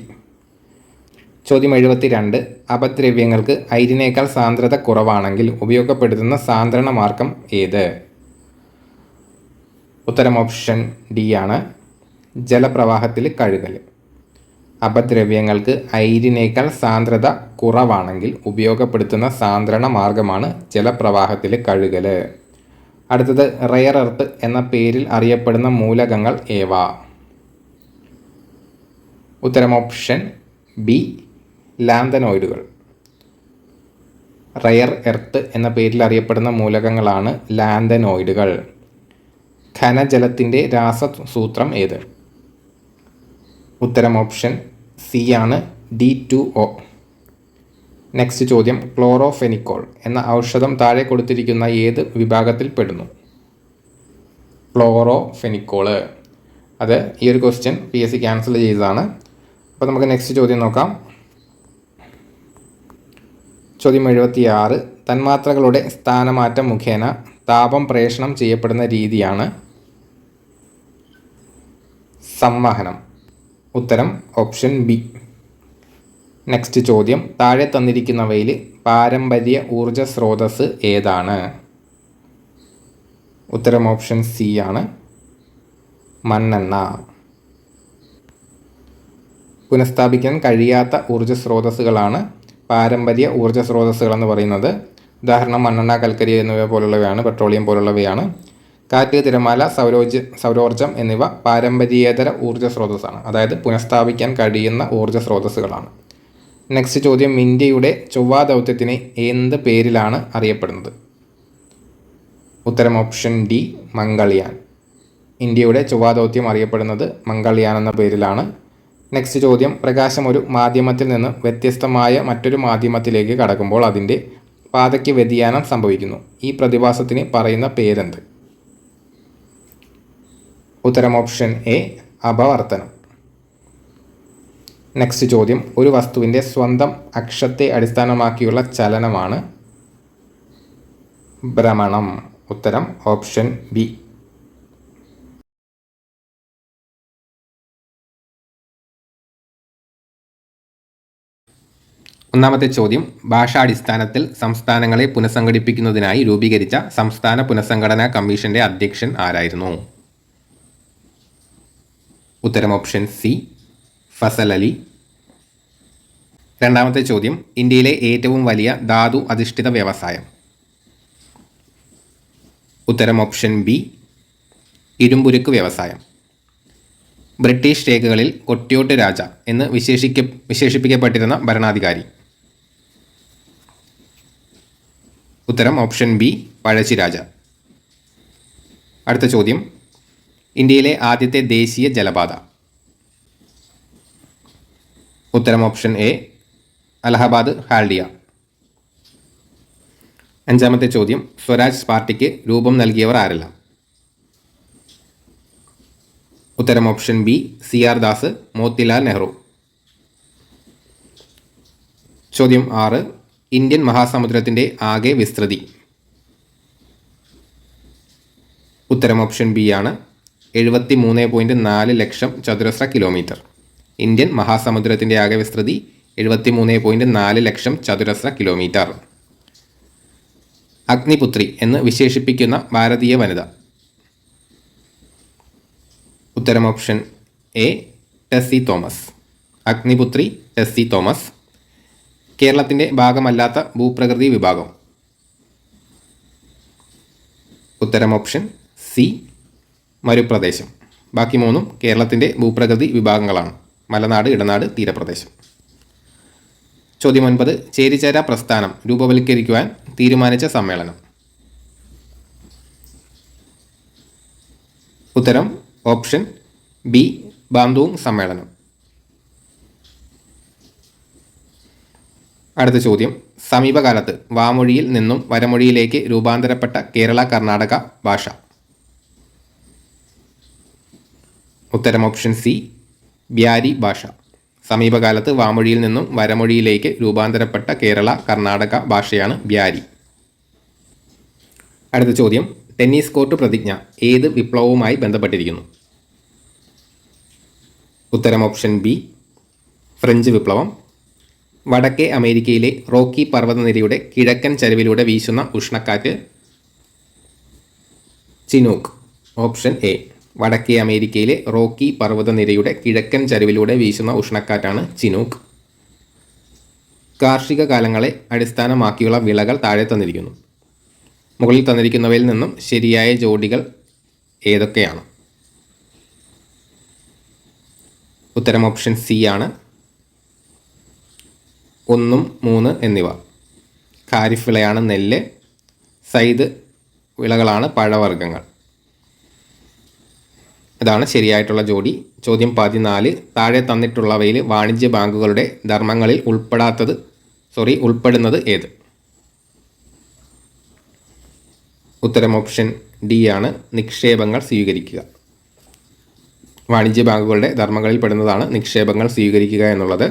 ചോദ്യം 72, അപദ്രവ്യങ്ങൾക്ക് അയിരിനേക്കാൾ സാന്ദ്രത കുറവാണെങ്കിൽ ഉപയോഗപ്പെടുത്തുന്ന സാന്ദ്രണ മാർഗം ഏത്? ഉത്തരം ഓപ്ഷൻ ഡി ആണ്, ജലപ്രവാഹത്തിൽ കഴുകൽ. അപദ്രവ്യങ്ങൾക്ക് അയിരിനേക്കാൾ സാന്ദ്രത കുറവാണെങ്കിൽ ഉപയോഗപ്പെടുത്തുന്ന സാന്ദ്രണ മാർഗമാണ് ജലപ്രവാഹത്തിൽ കഴുകൽ. അടുത്തത്, റെയർ എർത്ത് എന്ന പേരിൽ അറിയപ്പെടുന്ന മൂലകങ്ങൾ ഏവ? ഉത്തരം ഓപ്ഷൻ ബി, ലാന്തനോയിഡുകൾ. റെയർ എർത്ത് എന്ന പേരിൽ അറിയപ്പെടുന്ന മൂലകങ്ങളാണ് ലാന്തനോയിഡുകൾ. ഘനജലത്തിൻ്റെ രാസസൂത്രം ഏത്? ഉത്തരം ഓപ്ഷൻ സി ആണ്, D2O. നെക്സ്റ്റ് ചോദ്യം, ക്ലോറോഫെനിക്കോൾ എന്ന ഔഷധം താഴെ കൊടുത്തിരിക്കുന്ന ഏത് വിഭാഗത്തിൽ പെടുന്നു? ക്ലോറോഫെനിക്കോള്. അത് ഈ ഒരു ക്വസ്റ്റ്യൻ PSC ക്യാൻസൽ ചെയ്തതാണ്. അപ്പോൾ നമുക്ക് നെക്സ്റ്റ് ചോദ്യം നോക്കാം. ചോദ്യം 76, തന്മാത്രകളുടെ സ്ഥാനമാറ്റം മുഖേന താപം പ്രേഷണം ചെയ്യപ്പെടുന്ന രീതിയാണ് സംവഹനം. ഉത്തരം ഓപ്ഷൻ ബി. നെക്സ്റ്റ് ചോദ്യം, താഴെ തന്നിരിക്കുന്നവയിൽ പാരമ്പര്യ ഊർജ സ്രോതസ് ഏതാണ്? ഉത്തരം ഓപ്ഷൻ സി ആണ്, മണ്ണെണ്ണ. പുനഃസ്ഥാപിക്കാൻ കഴിയാത്ത ഊർജ സ്രോതസ്സുകളാണ് പാരമ്പര്യ ഊർജ സ്രോതസ്സുകൾ എന്ന് പറയുന്നത്. ഉദാഹരണം മണ്ണെണ്ണ, കൽക്കരി എന്നിവ പോലുള്ളവയാണ്, പെട്രോളിയം പോലുള്ളവയാണ്. കാറ്റ്, തിരമാല, സൗരോർജം എന്നിവ പാരമ്പര്യേതര ഊർജ സ്രോതസ്സാണ്, അതായത് പുനഃസ്ഥാപിക്കാൻ കഴിയുന്ന ഊർജ സ്രോതസ്സുകളാണ്. നെക്സ്റ്റ് ചോദ്യം, ഇന്ത്യയുടെ ചൊവ്വാ ദൗത്യത്തിന് എന്ത് പേരിലാണ് അറിയപ്പെടുന്നത്? ഉത്തരം ഓപ്ഷൻ ഡി, മംഗൾയാൻ. ഇന്ത്യയുടെ ചൊവ്വാ ദൗത്യം അറിയപ്പെടുന്നത് മംഗൾയാൻ എന്ന പേരിലാണ്. നെക്സ്റ്റ് ചോദ്യം, പ്രകാശം ഒരു മാധ്യമത്തിൽ നിന്ന് വ്യത്യസ്തമായ മറ്റൊരു മാധ്യമത്തിലേക്ക് കടക്കുമ്പോൾ അതിൻ്റെ പാതയ്ക്ക് വ്യതിയാനം സംഭവിക്കുന്നു. ഈ പ്രതിഭാസത്തിന് പറയുന്ന പേരെന്ത്? ഉത്തരം ഓപ്ഷൻ എ, അപവർത്തനം. നെക്സ്റ്റ് ചോദ്യം, ഒരു വസ്തുവിൻ്റെ സ്വന്തം അക്ഷത്തെ അടിസ്ഥാനമാക്കിയുള്ള ചലനമാണ് ഭ്രമണം. ഉത്തരം ഓപ്ഷൻ ബി. ഒന്നാമത്തെ ചോദ്യം, ഭാഷാടിസ്ഥാനത്തിൽ സംസ്ഥാനങ്ങളെ പുനഃസംഘടിപ്പിക്കുന്നതിനായി രൂപീകരിച്ച സംസ്ഥാന പുനഃസംഘടനാ കമ്മീഷന്റെ അധ്യക്ഷൻ ആരായിരുന്നു? ഉത്തരം ഓപ്ഷൻ സി, ഫസൽ അലി. രണ്ടാമത്തെ ചോദ്യം, ഇന്ത്യയിലെ ഏറ്റവും വലിയ ധാതു അധിഷ്ഠിത വ്യവസായം? ഉത്തരം ഓപ്ഷൻ ബി, ഇരുമ്പുരുക്ക് വ്യവസായം. ബ്രിട്ടീഷ് രേഖകളിൽ കൊട്ടിയോട്ട് രാജ എന്ന് വിശേഷിപ്പിക്കപ്പെട്ടിരുന്ന ഭരണാധികാരി? ഉത്തരം ഓപ്ഷൻ ബി, പഴശ്ശിരാജ. അടുത്ത ചോദ്യം, ഇന്ത്യയിലെ ആദ്യത്തെ ദേശീയ ജലപാത? ഉത്തരം ഓപ്ഷൻ എ, അലഹബാദ് ഹാൽഡിയ. അഞ്ചാമത്തെ ചോദ്യം, സ്വരാജ് പാർട്ടിക്ക് രൂപം നൽകിയവർ ആരെല്ലാം? ഉത്തരം option B, CR Das, Motilal Nehru. ചോദ്യം 6, ഇന്ത്യൻ മഹാസമുദ്രത്തിൻ്റെ ആകെ വിസ്തൃതി? ഉത്തരം ഓപ്ഷൻ ബി ആണ്, 73.4 ലക്ഷം ചതുരശ്ര കിലോമീറ്റർ. ഇന്ത്യൻ മഹാസമുദ്രത്തിൻ്റെ ആകെ വിസ്തൃതി 73.4 ലക്ഷം ചതുരശ്ര കിലോമീറ്റർ. അഗ്നിപുത്രി എന്ന് വിശേഷിപ്പിക്കുന്ന ഭാരതീയ വനിത? ഉത്തരം ഓപ്ഷൻ എ, ടെസ്സി തോമസ്. അഗ്നിപുത്രി ടെസ്സി തോമസ്. കേരളത്തിൻ്റെ ഭാഗമല്ലാത്ത ഭൂപ്രകൃതി വിഭാഗം. ഉത്തരം ഓപ്ഷൻ സി മരുപ്രദേശം. ബാക്കി മൂന്നും കേരളത്തിൻ്റെ ഭൂപ്രകൃതി വിഭാഗങ്ങളാണ്. മലനാട്, ഇടനാട്, തീരപ്രദേശം. ചോദ്യം 9. ചേരിചേരാ പ്രസ്ഥാനം രൂപവൽക്കരിക്കുവാൻ തീരുമാനിച്ച സമ്മേളനം. ഉത്തരം ഓപ്ഷൻ ബി ബാന്തൂങ് സമ്മേളനം. അടുത്ത ചോദ്യം. സമീപകാലത്ത് വാമൊഴിയിൽ നിന്നും വരമൊഴിയിലേക്ക് രൂപാന്തരപ്പെട്ട കേരള കർണാടക ഭാഷ. ഉത്തരം ഓപ്ഷൻ സി ബ്യാരി ഭാഷ. സമീപകാലത്ത് വാമൊഴിയിൽ നിന്നും വരമൊഴിയിലേക്ക് രൂപാന്തരപ്പെട്ട കേരള കർണാടക ഭാഷയാണ് ബ്യാരി. അടുത്ത ചോദ്യം. ടെന്നീസ് കോർട്ട് പ്രതിജ്ഞ ഏത് വിപ്ലവവുമായി ബന്ധപ്പെട്ടിരിക്കുന്നു? ഉത്തരം ഓപ്ഷൻ ബി ഫ്രഞ്ച് വിപ്ലവം. വടക്കേ അമേരിക്കയിലെ റോക്കി പർവ്വതനിരയുടെ കിഴക്കൻ ചരിവിലൂടെ വീശുന്ന ഉഷ്ണക്കാറ്റ്. ചിനൂക്ക്. ഓപ്ഷൻ എ വടക്കേ അമേരിക്കയിലെ റോക്കി പർവ്വതനിരയുടെ കിഴക്കൻ ചരിവിലൂടെ വീശുന്ന ഉഷ്ണക്കാറ്റാണ് ചിനൂക്ക്. കാർഷിക കാലങ്ങളെ അടിസ്ഥാനമാക്കിയുള്ള വിളകൾ താഴെ തന്നിരിക്കുന്നു. മുകളിൽ തന്നിരിക്കുന്നവയിൽ നിന്നും ശരിയായ ജോഡികൾ ഏതൊക്കെയാണ്? ഉത്തരം ഓപ്ഷൻ സി ആണ് 1, 3 എന്നിവ. ഖാരിഫ് വിളയാണ് നെല്ല്. സൈദ് വിളകളാണ് പഴവർഗ്ഗങ്ങൾ. ഇതാണ് ശരിയായിട്ടുള്ള ജോഡി. ചോദ്യം 14. താഴെ തന്നിട്ടുള്ളവയിൽ വാണിജ്യ ബാങ്കുകളുടെ ധർമ്മങ്ങളിൽ ഉൾപ്പെടുന്നത് ഏത്? ഉത്തരം ഓപ്ഷൻ ഡി ആണ് നിക്ഷേപങ്ങൾ സ്വീകരിക്കുക. വാണിജ്യ ബാങ്കുകളുടെ ധർമ്മങ്ങളിൽ പെടുന്നതാണ് നിക്ഷേപങ്ങൾ സ്വീകരിക്കുക എന്നുള്ളത്.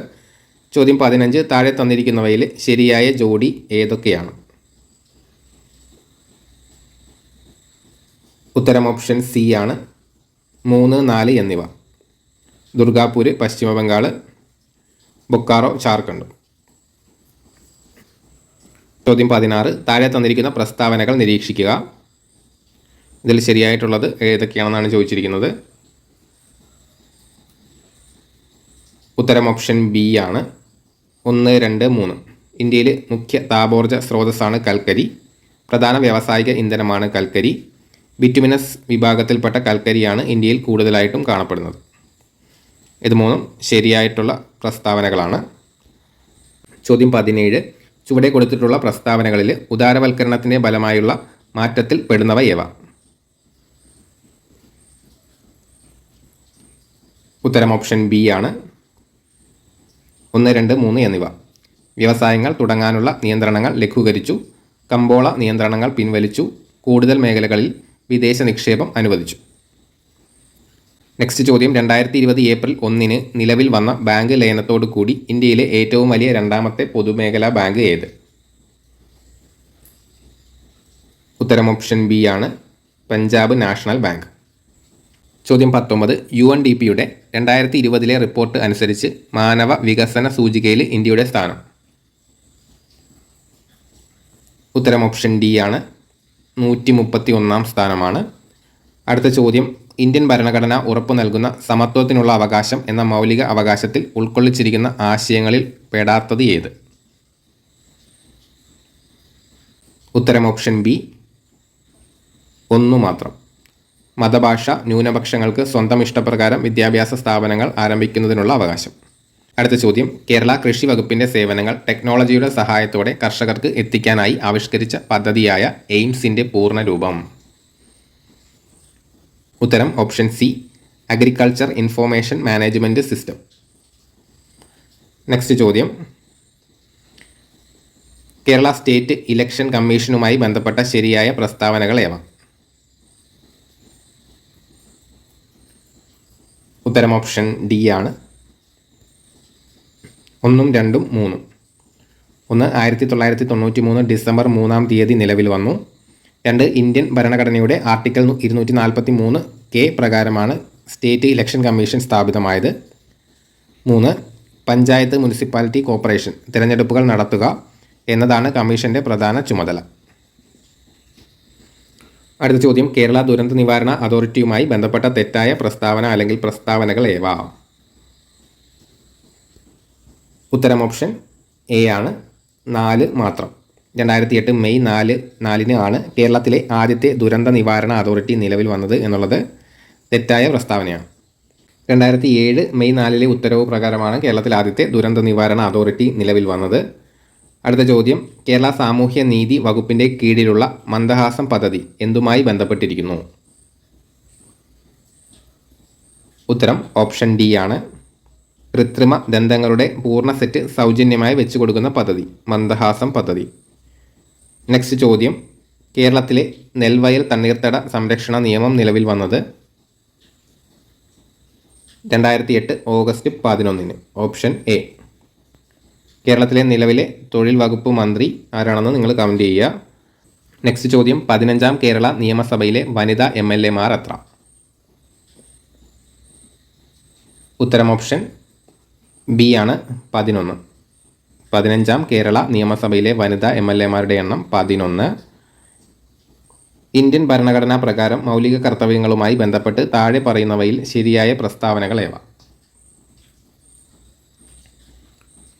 ചോദ്യം 15. താഴെ തന്നിരിക്കുന്നവയിൽ ശരിയായ ജോഡി ഏതൊക്കെയാണ്? ഉത്തരം ഓപ്ഷൻ സി ആണ് 3, 4 എന്നിവ. ദുർഗാപൂർ പശ്ചിമ ബംഗാൾ, ബൊക്കാറോ ജാർഖണ്ഡ്. ചോദ്യം 16. താഴെ തന്നിരിക്കുന്ന പ്രസ്താവനകൾ നിരീക്ഷിക്കുക. ഇതിൽ ശരിയായിട്ടുള്ളത് ഏതൊക്കെയാണെന്നാണ് ചോദിച്ചിരിക്കുന്നത്. ഉത്തരം ഓപ്ഷൻ ബി ആണ് 1, 2, 3. ഇന്ത്യയിൽ മുഖ്യ താപോർജ്ജ സ്രോതസ്സാണ് കൽക്കരി. പ്രധാന വ്യാവസായിക ഇന്ധനമാണ് കൽക്കരി. ബിറ്റുമിനസ് വിഭാഗത്തിൽപ്പെട്ട കൽക്കരിയാണ് ഇന്ത്യയിൽ കൂടുതലായിട്ടും കാണപ്പെടുന്നത്. ഇത് മൂന്നും ശരിയായിട്ടുള്ള പ്രസ്താവനകളാണ്. ചോദ്യം 17. ചുവടെ കൊടുത്തിട്ടുള്ള പ്രസ്താവനകളിൽ ഉദാരവൽക്കരണത്തിൻ്റെ ഫലമായുള്ള മാറ്റത്തിൽ പെടുന്നവ ഏവ? ഉത്തരം ഓപ്ഷൻ ബി ആണ് 1, 2, 3 എന്നിവ. വ്യവസായങ്ങൾ തുടങ്ങാനുള്ള നിയന്ത്രണങ്ങൾ ലഘൂകരിച്ചു. കമ്പോള നിയന്ത്രണങ്ങൾ പിൻവലിച്ചു. കൂടുതൽ മേഖലകളിൽ വിദേശ നിക്ഷേപം അനുവദിച്ചു. നെക്സ്റ്റ് ചോദ്യം. 2020 ഏപ്രിൽ 1 നിലവിൽ വന്ന ബാങ്ക് ലയനത്തോടു കൂടി ഇന്ത്യയിലെ ഏറ്റവും വലിയ രണ്ടാമത്തെ പൊതുമേഖലാ ബാങ്ക് ഏത്? ഉത്തരം ഓപ്ഷൻ ബി ആണ് പഞ്ചാബ് നാഷണൽ ബാങ്ക്. ചോദ്യം 19. UNDPയുടെ 2020 റിപ്പോർട്ട് അനുസരിച്ച് മാനവ വികസന സൂചികയിൽ ഇന്ത്യയുടെ സ്ഥാനം. ഉത്തരം ഓപ്ഷൻ ഡി ആണ് 131 സ്ഥാനമാണ്. അടുത്ത ചോദ്യം. ഇന്ത്യൻ ഭരണഘടന ഉറപ്പു നൽകുന്ന സമത്വത്തിനുള്ള അവകാശം എന്ന മൗലിക അവകാശത്തിൽ ഉൾക്കൊള്ളിച്ചിരിക്കുന്ന ആശയങ്ങളിൽ പെടാത്തത് ഏത്? ഉത്തരം ഓപ്ഷൻ ബി 1 മാത്രം. മതഭാഷ ന്യൂനപക്ഷങ്ങൾക്ക് സ്വന്തം ഇഷ്ടപ്രകാരം വിദ്യാഭ്യാസ സ്ഥാപനങ്ങൾ ആരംഭിക്കുന്നതിനുള്ള അവകാശം. അടുത്ത ചോദ്യം. കേരള കൃഷി വകുപ്പിൻ്റെ സേവനങ്ങൾ ടെക്നോളജിയുടെ സഹായത്തോടെ കർഷകർക്ക് എത്തിക്കാനായി ആവിഷ്കരിച്ച പദ്ധതിയായ എയിംസിൻ്റെ പൂർണ്ണരൂപം. ഉത്തരം option C agriculture information management system. Next ചോദ്യം. കേരള സ്റ്റേറ്റ് ഇലക്ഷൻ കമ്മീഷനുമായി ബന്ധപ്പെട്ട ശരിയായ പ്രസ്താവനകൾ ഏവ? ഉത്തരം ഓപ്ഷൻ ഡി ആണ് 1, 2, 3. 1 1993 ഡിസംബർ 3 നിലവിൽ വന്നു. 2 ഇന്ത്യൻ ഭരണഘടനയുടെ ആർട്ടിക്കിൾ 243 പ്രകാരമാണ് സ്റ്റേറ്റ് ഇലക്ഷൻ കമ്മീഷൻ സ്ഥാപിതമായത്. 3 പഞ്ചായത്ത് മുനിസിപ്പാലിറ്റി കോർപ്പറേഷൻ തിരഞ്ഞെടുപ്പുകൾ നടത്തുക എന്നതാണ് കമ്മീഷൻ്റെ പ്രധാന ചുമതല. അടുത്ത ചോദ്യം. കേരള ദുരന്ത നിവാരണ അതോറിറ്റിയുമായി ബന്ധപ്പെട്ട തെറ്റായ പ്രസ്താവന അല്ലെങ്കിൽ പ്രസ്താവനകൾ ഏവ? ഉത്തരം ഓപ്ഷൻ എ ആണ്, 4 മാത്രം. 2008 മെയ് 4 ആണ് കേരളത്തിലെ ആദ്യത്തെ ദുരന്ത നിവാരണ അതോറിറ്റി നിലവിൽ വന്നത് എന്നുള്ളത് തെറ്റായ പ്രസ്താവനയാണ്. 2007 മെയ് 4 ഉത്തരവ് പ്രകാരമാണ് കേരളത്തിൽ ആദ്യത്തെ ദുരന്ത നിവാരണ അതോറിറ്റി നിലവിൽ വന്നത്. അടുത്ത ചോദ്യം, കേരള സാമൂഹ്യ നീതി വകുപ്പിൻ്റെ കീഴിലുള്ള മന്ദഹാസം പദ്ധതി എന്തുമായി ബന്ധപ്പെട്ടിരിക്കുന്നു? ഉത്തരം ഓപ്ഷൻ ഡി ആണ്, കൃത്രിമ ദന്തങ്ങളുടെ പൂർണ്ണ സെറ്റ് സൗജന്യമായി വെച്ചു കൊടുക്കുന്ന പദ്ധതി, മന്ദഹാസം പദ്ധതി. നെക്സ്റ്റ് ചോദ്യം, കേരളത്തിലെ നെൽവയൽ തണ്ണീർത്തട സംരക്ഷണ നിയമം നിലവിൽ വന്നത് 2008 ഓഗസ്റ്റ് 11. Option A. കേരളത്തിലെ നിലവിലെ തൊഴിൽ വകുപ്പ് മന്ത്രി ആരാണെന്ന് നിങ്ങൾ കമൻറ്റ് ചെയ്യുക. നെക്സ്റ്റ് ചോദ്യം, 15ാം കേരള നിയമസഭയിലെ വനിതാ MLA മാർ എത്ര? ഉത്തരം ഓപ്ഷൻ ബി ആണ്, 11. 15ാം കേരള നിയമസഭയിലെ വനിതാ MLA മാരുടെ എണ്ണം 11. ഇന്ത്യൻ ഭരണഘടനാ പ്രകാരം മൗലിക കർത്തവ്യങ്ങളുമായി ബന്ധപ്പെട്ട് താഴെ പറയുന്നവയിൽ ശരിയായ പ്രസ്താവനകൾ ഏവ?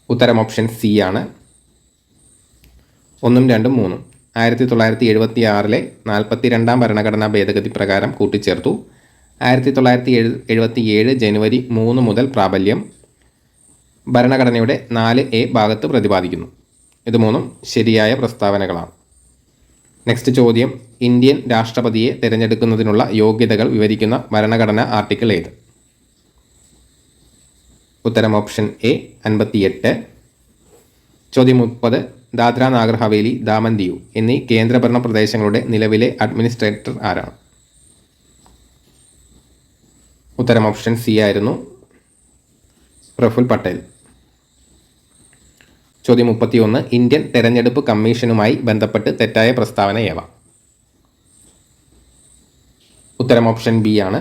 ഉത്തരം ഓപ്ഷൻ സി ആണ്, 1, 2, 3. 1976 42ാം ഭരണഘടനാ ഭേദഗതി പ്രകാരം കൂട്ടിച്ചേർത്തു. 1977 ജനുവരി 3 മുതൽ പ്രാബല്യം. ഭരണഘടനയുടെ 4A ഭാഗത്ത് പ്രതിപാദിക്കുന്നു. ഇത് മൂന്നും ശരിയായ പ്രസ്താവനകളാണ്. നെക്സ്റ്റ് ചോദ്യം, ഇന്ത്യൻ രാഷ്ട്രപതിയെ തിരഞ്ഞെടുക്കുന്നതിനുള്ള യോഗ്യതകൾ വിവരിക്കുന്ന ഭരണഘടനാ ആർട്ടിക്കിൾ ഏത്? ഉത്തരം ഓപ്ഷൻ എ, 58. ചോദ്യം 30, ദാദ്ര നാഗർ ഹവേലി, ദാമൻ ദിയു എന്നീ കേന്ദ്രഭരണ പ്രദേശങ്ങളുടെ നിലവിലെ അഡ്മിനിസ്ട്രേറ്റർ ആരാണ്? ഉത്തരം ഓപ്ഷൻ സി ആയിരുന്നു, പ്രഫുൽ പട്ടേൽ. ചോദ്യം 31, ഇന്ത്യൻ തെരഞ്ഞെടുപ്പ് കമ്മീഷനുമായി ബന്ധപ്പെട്ട് തെറ്റായ പ്രസ്താവന ഏവ? ഉത്തരം ഓപ്ഷൻ ബി ആണ്,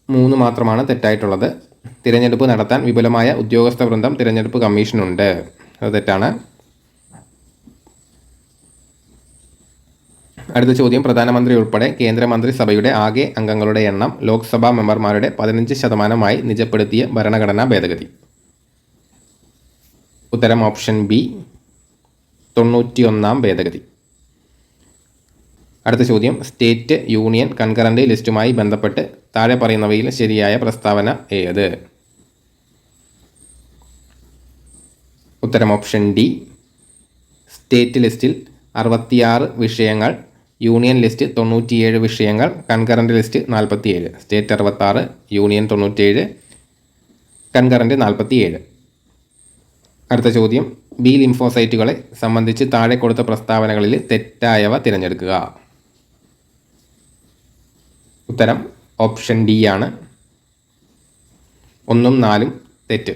3 മാത്രമാണ് തെറ്റായിട്ടുള്ളത്. തിരഞ്ഞെടുപ്പ് നടത്താൻ വിപുലമായ ഉദ്യോഗസ്ഥ വൃന്ദം തിരഞ്ഞെടുപ്പ് കമ്മീഷനുണ്ട്, അത് തെറ്റാണ്. അടുത്ത ചോദ്യം, പ്രധാനമന്ത്രി ഉൾപ്പെടെ കേന്ദ്രമന്ത്രിസഭയുടെ ആകെ അംഗങ്ങളുടെ എണ്ണം ലോക്സഭാ മെമ്പർമാരുടെ 15% നിജപ്പെടുത്തിയ ഭരണഘടനാ ഭേദഗതി? ഉത്തരം ഓപ്ഷൻ ബി, 91ാം ഭേദഗതി. അടുത്ത ചോദ്യം, സ്റ്റേറ്റ് യൂണിയൻ കൺകറന്റ് ലിസ്റ്റുമായി ബന്ധപ്പെട്ട് താഴെ പറയുന്നവയിൽ ശരിയായ പ്രസ്താവന ഏത്? ഉത്തരം ഓപ്ഷൻ ഡി, സ്റ്റേറ്റ് ലിസ്റ്റിൽ 66 വിഷയങ്ങൾ, യൂണിയൻ ലിസ്റ്റ് 97 വിഷയങ്ങൾ, concurrent list 47. State 66, union 97, concurrent 47. അടുത്ത ചോദ്യം, ബി ലിംഫോസൈറ്റുകളെ സംബന്ധിച്ച് താഴെ കൊടുത്ത പ്രസ്താവനകളിൽ തെറ്റായവ തിരഞ്ഞെടുക്കുക. ഉത്തരം ഓപ്ഷൻ ഡി ആണ്, 1ഉം 4ഉം തെറ്റ്.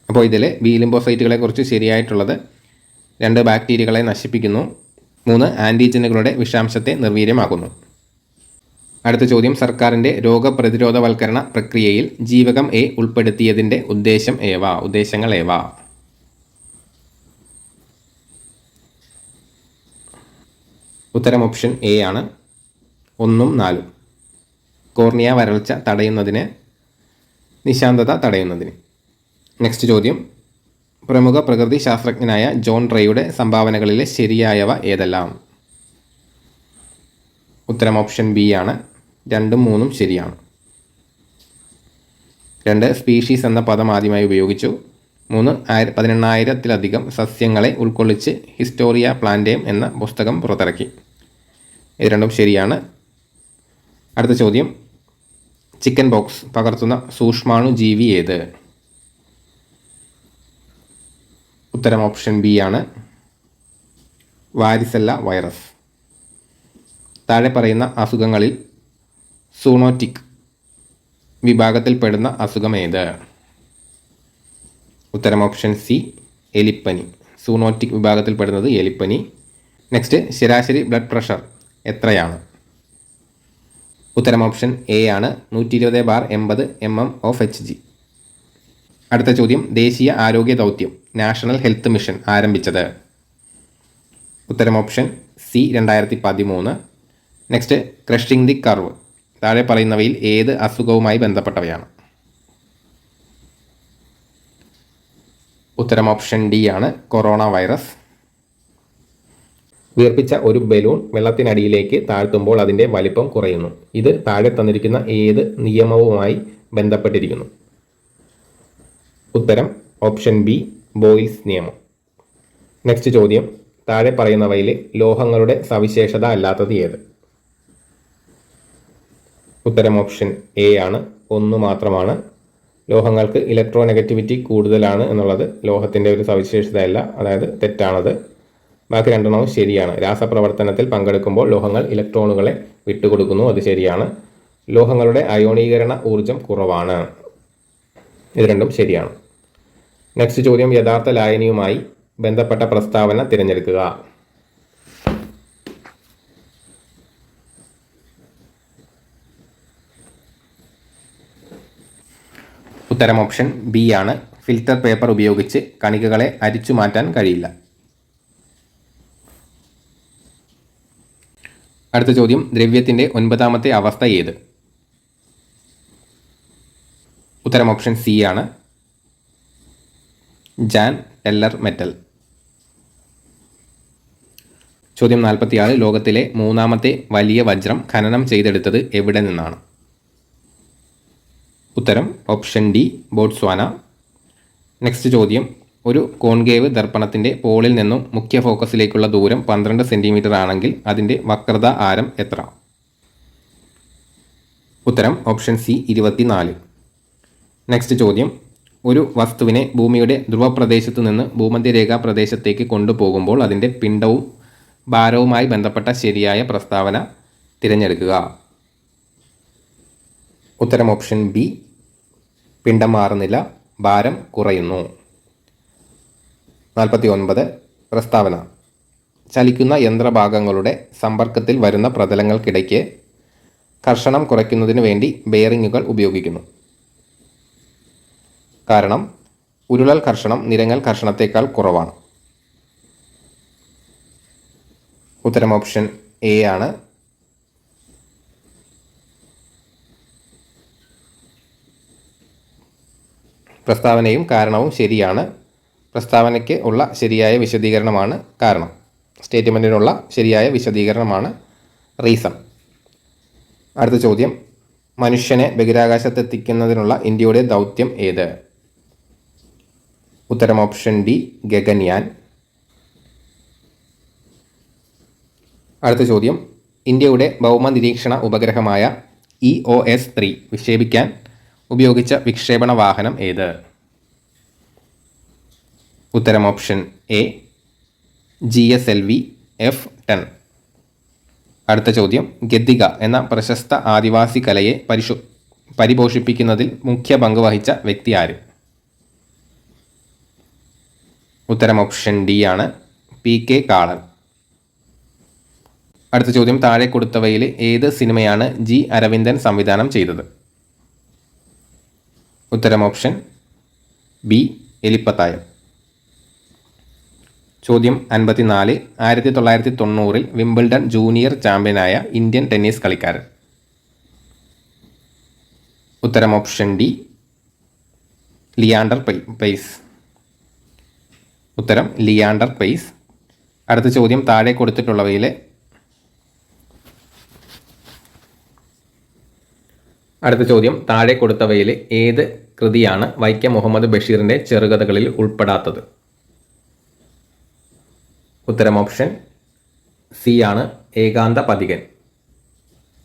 അപ്പോൾ ഇതിൽ ബി ലിംഫോസൈറ്റുകളെ കുറിച്ച് ശരിയായിട്ടുള്ളത് 2 ബാക്ടീരിയകളെ നശിപ്പിക്കുന്നു, 3 ആൻറ്റിജനുകളുടെ വിഷാംശത്തെ നിർവീര്യമാക്കുന്നു. അടുത്ത ചോദ്യം, സർക്കാരിൻ്റെ രോഗപ്രതിരോധവൽക്കരണ പ്രക്രിയയിൽ ജീവകം എ ഉൾപ്പെടുത്തിയതിൻ്റെ ഉദ്ദേശങ്ങൾ ഏവ? ഉത്തരം ഓപ്ഷൻ എ ആണ്, 1ഉം 4ഉം. കോർണിയ വരൾച്ച തടയുന്നതിന്, നിശാന്തത തടയുന്നതിന്. നെക്സ്റ്റ് ചോദ്യം, പ്രമുഖ പ്രകൃതി ശാസ്ത്രജ്ഞനായ ജോൺ റേയുടെ സംഭാവനകളിലെ ശരിയായവ ഏതെല്ലാം? ഉത്തരം ഓപ്ഷൻ ബി ആണ്, 2ഉം 3ഉം ശരിയാണ്. 2 സ്പീഷീസ് എന്ന പദം ആദ്യമായി ഉപയോഗിച്ചു. 3 18,000-ത്തിലധികം സസ്യങ്ങളെ ഉൾക്കൊള്ളിച്ച് ഹിസ്റ്റോറിയ പ്ലാന്റേം എന്ന പുസ്തകം പുറത്തിറക്കി. ഇത് രണ്ടും ശരിയാണ്. അടുത്ത ചോദ്യം, ചിക്കൻ ബോക്സ് പകർത്തുന്ന സൂക്ഷ്മാണു ജീവി ഏത്? ഉത്തരം ഓപ്ഷൻ ബി ആണ്, വാരിസെല്ല വൈറസ്. താഴെ പറയുന്ന അസുഖങ്ങളിൽ സൂണോറ്റിക് വിഭാഗത്തിൽപ്പെടുന്ന അസുഖം ഏത്? ഉത്തരം ഓപ്ഷൻ സി, എലിപ്പനി. സൂണോറ്റിക് വിഭാഗത്തിൽപ്പെടുന്നത് എലിപ്പനി. നെക്സ്റ്റ്, ശരാശരി ബ്ലഡ് പ്രഷർ എത്രയാണ്? ഉത്തരം ഓപ്ഷൻ എ ആണ്, 120/80 mm/Hg. അടുത്ത ചോദ്യം, ദേശീയ ആരോഗ്യ ദൗത്യം നാഷണൽ ഹെൽത്ത് മിഷൻ ആരംഭിച്ചത്? ഉത്തരം option C, 2013. Next, crushing the curve താഴെ പറയുന്നവയിൽ ഏത് അസുഖവുമായി ബന്ധപ്പെട്ടവയാണ്? ഉത്തരം ഓപ്ഷൻ ഡി ആണ്, കൊറോണ വൈറസ്. വീർപ്പിച്ച ഒരു ബലൂൺ വെള്ളത്തിനടിയിലേക്ക് താഴ്ത്തുമ്പോൾ അതിൻ്റെ വലിപ്പം കുറയുന്നു. ഇത് താഴെ തന്നിരിക്കുന്ന ഏത് നിയമവുമായി ബന്ധപ്പെട്ടിരിക്കുന്നു? ഉത്തരം ഓപ്ഷൻ ബി, ബോയിൽസ് നിയമം. നെക്സ്റ്റ് ചോദ്യം, താഴെ പറയുന്നവയിൽ ലോഹങ്ങളുടെ സവിശേഷത അല്ലാത്തത് ഏത്? ഉത്തരം ഓപ്ഷൻ എ ആണ്, ഒന്ന് മാത്രമാണ്. ലോഹങ്ങൾക്ക് ഇലക്ട്രോനെഗറ്റിവിറ്റി കൂടുതലാണ് എന്നുള്ളത് ലോഹത്തിൻ്റെ ഒരു സവിശേഷതയല്ല, അതായത് തെറ്റാണത്. ബാക്കി രണ്ടെണ്ണവും ശരിയാണ്. രാസപ്രവർത്തനത്തിൽ പങ്കെടുക്കുമ്പോൾ ലോഹങ്ങൾ ഇലക്ട്രോണുകളെ വിട്ടുകൊടുക്കുന്നു, അത് ശരിയാണ്. ലോഹങ്ങളുടെ അയോണീകരണ ഊർജം കുറവാണ്, ഇത് രണ്ടും ശരിയാണ്. നെക്സ്റ്റ് ചോദ്യം, യഥാർത്ഥ ലായനിയുമായി ബന്ധപ്പെട്ട പ്രസ്താവന തിരഞ്ഞെടുക്കുക. ഉത്തരം ഓപ്ഷൻ ബി ആണ്, ഫിൽറ്റർ പേപ്പർ ഉപയോഗിച്ച് കണികകളെ അരിച്ചു മാറ്റാൻ കഴിയില്ല. അടുത്ത ചോദ്യം, ദ്രവ്യത്തിൻ്റെ 9ാമത്തെ അവസ്ഥ ഏത്? ഉത്തരം ഓപ്ഷൻ സി ആണ്, ജാൻ ടെല്ലർ മെറ്റൽ. ചോദ്യം 46, ലോകത്തിലെ 3ാമത്തെ വലിയ വജ്രം ഖനനം ചെയ്തെടുത്തത് എവിടെ നിന്നാണ്? ഉത്തരം ഓപ്ഷൻ ഡി, ബോട്സ്വാന. നെക്സ്റ്റ് ചോദ്യം, ഒരു കോൺകേവ് ദർപ്പണത്തിൻ്റെ പോളിൽ നിന്നും മുഖ്യ ഫോക്കസിലേക്കുള്ള ദൂരം 12 സെൻറ്റിമീറ്റർ ആണെങ്കിൽ അതിൻ്റെ വക്രത ആരം എത്ര? ഉത്തരം ഓപ്ഷൻ സി, 24. നെക്സ്റ്റ് ചോദ്യം, ഒരു വസ്തുവിനെ ഭൂമിയുടെ ധ്രുവപ്രദേശത്തു നിന്ന് ഭൂമധ്യരേഖാ പ്രദേശത്തേക്ക് കൊണ്ടുപോകുമ്പോൾ അതിൻ്റെ പിണ്ഡവും ഭാരവുമായി ബന്ധപ്പെട്ട ശരിയായ പ്രസ്താവന തിരഞ്ഞെടുക്കുക. ഉത്തരം ഓപ്ഷൻ ബി, പിണ്ഡം മാറുന്നില്ല, ഭാരം കുറയുന്നു. 49, പ്രസ്താവന. ചലിക്കുന്ന യന്ത്രഭാഗങ്ങളുടെ സമ്പർക്കത്തിൽ വരുന്ന പ്രതലങ്ങൾക്കിടയ്ക്ക് കർഷണം കുറയ്ക്കുന്നതിന് വേണ്ടി ബെയറിങ്ങുകൾ ഉപയോഗിക്കുന്നു. കാരണം ഉരുളൽ കർഷണം നിരങ്ങൽ കർഷണത്തേക്കാൾ കുറവാണ്. ഉത്തരം ഓപ്ഷൻ എ ആണ്. പ്രസ്താവനയും കാരണവും ശരിയാണ്. പ്രസ്താവനയ്ക്ക് ഉള്ള ശരിയായ വിശദീകരണമാണ് കാരണം. സ്റ്റേറ്റ്മെൻറ്റിനുള്ള ശരിയായ വിശദീകരണമാണ് റീസൺ. അടുത്ത ചോദ്യം, മനുഷ്യനെ ബഹിരാകാശത്തെത്തിക്കുന്നതിനുള്ള ഇന്ത്യയുടെ ദൗത്യം ഏത്? ഉത്തരം ഓപ്ഷൻ ഡി, ഗഗൻയാൻ. അടുത്ത ചോദ്യം, ഇന്ത്യയുടെ ഭൗമ നിരീക്ഷണ ഉപഗ്രഹമായ EOS-3 വിക്ഷേപിക്കാൻ ഉപയോഗിച്ച വിക്ഷേപണ വാഹനം ഏത്? ഉത്തരം ഓപ്ഷൻ എ, GSLV F-10. അടുത്ത ചോദ്യം, ഗദ്ദിക എന്ന പ്രശസ്ത ആദിവാസി കലയെ പരിപോഷിപ്പിക്കുന്നതിൽ മുഖ്യ പങ്ക് വഹിച്ച വ്യക്തി ആര്? ഉത്തരം ഓപ്ഷൻ ഡി ആണ്, PK കാളൻ. അടുത്ത ചോദ്യം, താഴെ കൊടുത്തവയിൽ ഏത് സിനിമയാണ് G. അരവിന്ദൻ സംവിധാനം ചെയ്തത്? ഉത്തരം ഓപ്ഷൻ ബി, എലിപ്പത്തായം. ചോദ്യം 54, 1990 വിംബിൾഡൺ ജൂനിയർ ചാമ്പ്യനായ ഇന്ത്യൻ ടെന്നീസ് കളിക്കാരൻ? ഉത്തരം ഓപ്ഷൻ ഡി, ലിയാണ്ടർ പെയ്സ്. ഉത്തരം ലിയാണ്ടർ പെയ്സ്. അടുത്ത ചോദ്യം, താഴെ കൊടുത്തിട്ടുള്ളവയിലെ ഏത് കൃതിയാണ് വൈക്കം മുഹമ്മദ് ബഷീറിൻ്റെ ചെറുകഥകളിൽ ഉൾപ്പെടാത്തത്? ഉത്തരം ഓപ്ഷൻ സി ആണ്, ഏകാന്ത പഥികൻ.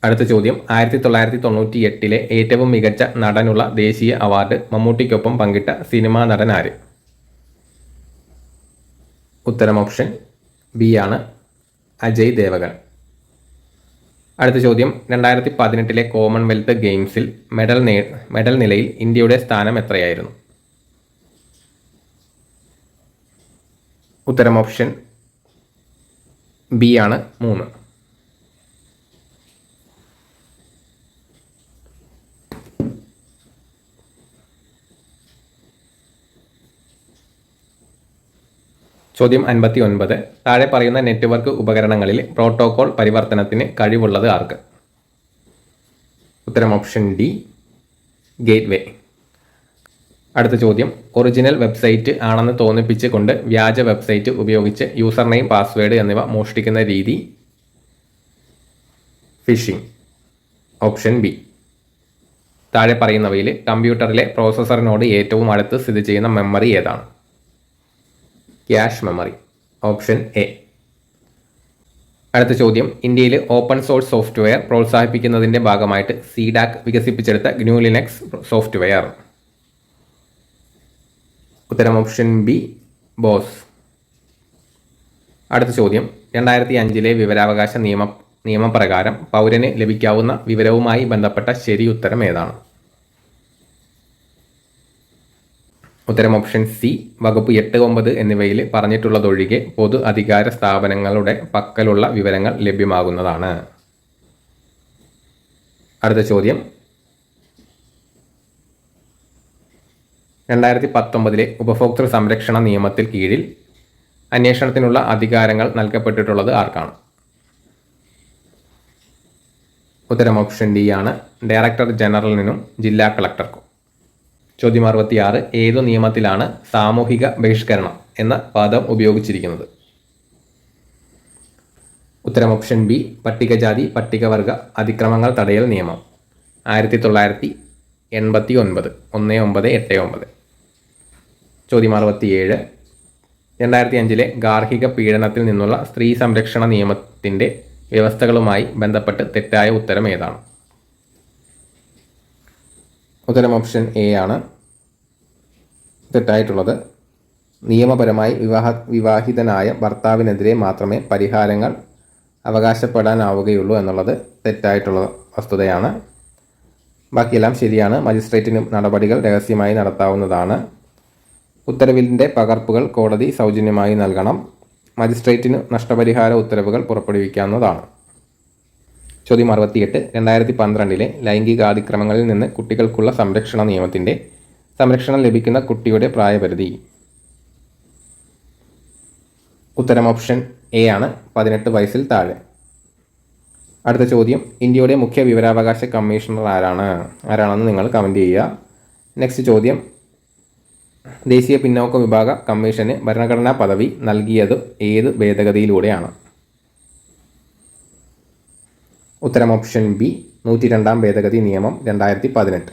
അടുത്ത ചോദ്യം, 1998 ഏറ്റവും മികച്ച നടനുള്ള ദേശീയ അവാർഡ് മമ്മൂട്ടിക്കൊപ്പം പങ്കിട്ട സിനിമാ നടൻ ആര്? ഉത്തരം ഓപ്ഷൻ ബി ആണ്, അജയ് ദേവഗൺ. അടുത്ത ചോദ്യം, 2018 കോമൺവെൽത്ത് ഗെയിംസിൽ മെഡൽ നിലയിൽ ഇന്ത്യയുടെ സ്ഥാനം എത്രയായിരുന്നു? ഉത്തരം ഓപ്ഷൻ ബി ആണ്, 3. ചോദ്യം 59, താഴെ പറയുന്ന നെറ്റ്വർക്ക് ഉപകരണങ്ങളിൽ പ്രോട്ടോകോൾ പരിവർത്തനത്തിന് കഴിവുള്ളത് ആർക്ക്? ഉത്തരം ഓപ്ഷൻ ഡി, ഗേറ്റ്വേ. അടുത്ത ചോദ്യം, ഒറിജിനൽ വെബ്സൈറ്റ് ആണെന്ന് തോന്നിപ്പിച്ച് കൊണ്ട് വ്യാജ വെബ്സൈറ്റ് ഉപയോഗിച്ച് യൂസർ നെയിം, പാസ്വേഡ് എന്നിവ മോഷ്ടിക്കുന്ന രീതി ഫിഷിംഗ്. Option B. താഴെ പറയുന്നവയിൽ കമ്പ്യൂട്ടറിലെ പ്രോസസ്സറിനോട് ഏറ്റവും അടുത്ത് സ്ഥിതി ചെയ്യുന്ന മെമ്മറി ഏതാണ്? Cache memory. Option A. അടുത്ത ചോദ്യം, ഇന്ത്യയിൽ ഓപ്പൺ സോഴ്സ് സോഫ്റ്റ്വെയർ പ്രോത്സാഹിപ്പിക്കുന്നതിൻ്റെ ഭാഗമായിട്ട് സീഡാക് വികസിപ്പിച്ചെടുത്ത ഗ്നു ലിനക്സ് സോഫ്റ്റ്വെയർ. ഉത്തരം ഓപ്ഷൻ ബി, ബോസ്. അടുത്ത ചോദ്യം, 2005 വിവരാവകാശ നിയമപ്രകാരം പൗരന് ലഭിക്കാവുന്ന വിവരവുമായി ബന്ധപ്പെട്ട ശരി ഉത്തരം ഏതാണ്? ഉത്തരം ഓപ്ഷൻ സി, വകുപ്പ് 8, 9 എന്നിവയിൽ പറഞ്ഞിട്ടുള്ളതൊഴികെ പൊതു അധികാര സ്ഥാപനങ്ങളുടെ പക്കലുള്ള വിവരങ്ങൾ ലഭ്യമാകുന്നതാണ്. അടുത്ത ചോദ്യം, 2019 ഉപഭോക്തൃ സംരക്ഷണ നിയമത്തിൽ കീഴിൽ അന്വേഷണത്തിനുള്ള അധികാരങ്ങൾ നൽകപ്പെട്ടിട്ടുള്ളത് ആർക്കാണ്? ഉത്തരം ഓപ്ഷൻ ഡി ആണ്, ഡയറക്ടർ ജനറലിനും ജില്ലാ കളക്ടർക്കും. ചോദ്യം 66, ഏതു നിയമത്തിലാണ് സാമൂഹിക ബഹിഷ്കരണം എന്ന പദം ഉപയോഗിച്ചിരിക്കുന്നത്? ഉത്തരം ഓപ്ഷൻ ബി, പട്ടികജാതി പട്ടികവർഗ അതിക്രമങ്ങൾ തടയൽ നിയമം 1989, 1989. ചോദ്യം 67, 2005 ഗാർഹിക പീഡനത്തിൽ നിന്നുള്ള സ്ത്രീ സംരക്ഷണ നിയമത്തിൻ്റെ വ്യവസ്ഥകളുമായി ബന്ധപ്പെട്ട് തെറ്റായ ഉത്തരം ഏതാണ്? ഉത്തരം ഓപ്ഷൻ എ ആണ്, തെറ്റായിട്ടുള്ളത്. നിയമപരമായി വിവാഹിതനായ ഭർത്താവിനെതിരെ മാത്രമേ പരിഹാരങ്ങൾ അവകാശപ്പെടാനാവുകയുള്ളൂ എന്നുള്ളത് തെറ്റായിട്ടുള്ള വസ്തുതയാണ്. ബാക്കിയെല്ലാം ശരിയാണ്. മജിസ്ട്രേറ്റിന് നടപടികൾ രഹസ്യമായി നടത്താവുന്നതാണ്. ഉത്തരവിൻ്റെ പകർപ്പുകൾ കോടതി സൗജന്യമായി നൽകണം. മജിസ്ട്രേറ്റിന് നഷ്ടപരിഹാര ഉത്തരവുകൾ പുറപ്പെടുവിക്കാവുന്നതാണ്. ചോദ്യം 68, 2012 ലൈംഗികാതിക്രമങ്ങളിൽ നിന്ന് കുട്ടികൾക്കുള്ള സംരക്ഷണ നിയമത്തിൻ്റെ സംരക്ഷണം ലഭിക്കുന്ന കുട്ടിയുടെ പ്രായപരിധി. ഉത്തരം ഓപ്ഷൻ എ ആണ്, 18 വയസ്സിൽ താഴെ. അടുത്ത ചോദ്യം, ഇന്ത്യയുടെ മുഖ്യ വിവരാവകാശ കമ്മീഷണർ ആരാണെന്ന് നിങ്ങൾ കമൻറ്റ് ചെയ്യുക. നെക്സ്റ്റ് ചോദ്യം, ദേശീയ പിന്നോക്ക വിഭാഗ കമ്മീഷന് ഭരണഘടനാ പദവി നൽകിയത് ഏത് ഭേദഗതിയിലൂടെയാണ്? ഉത്തരം ഓപ്ഷൻ ബി, 102 ഭേദഗതി നിയമം 2018.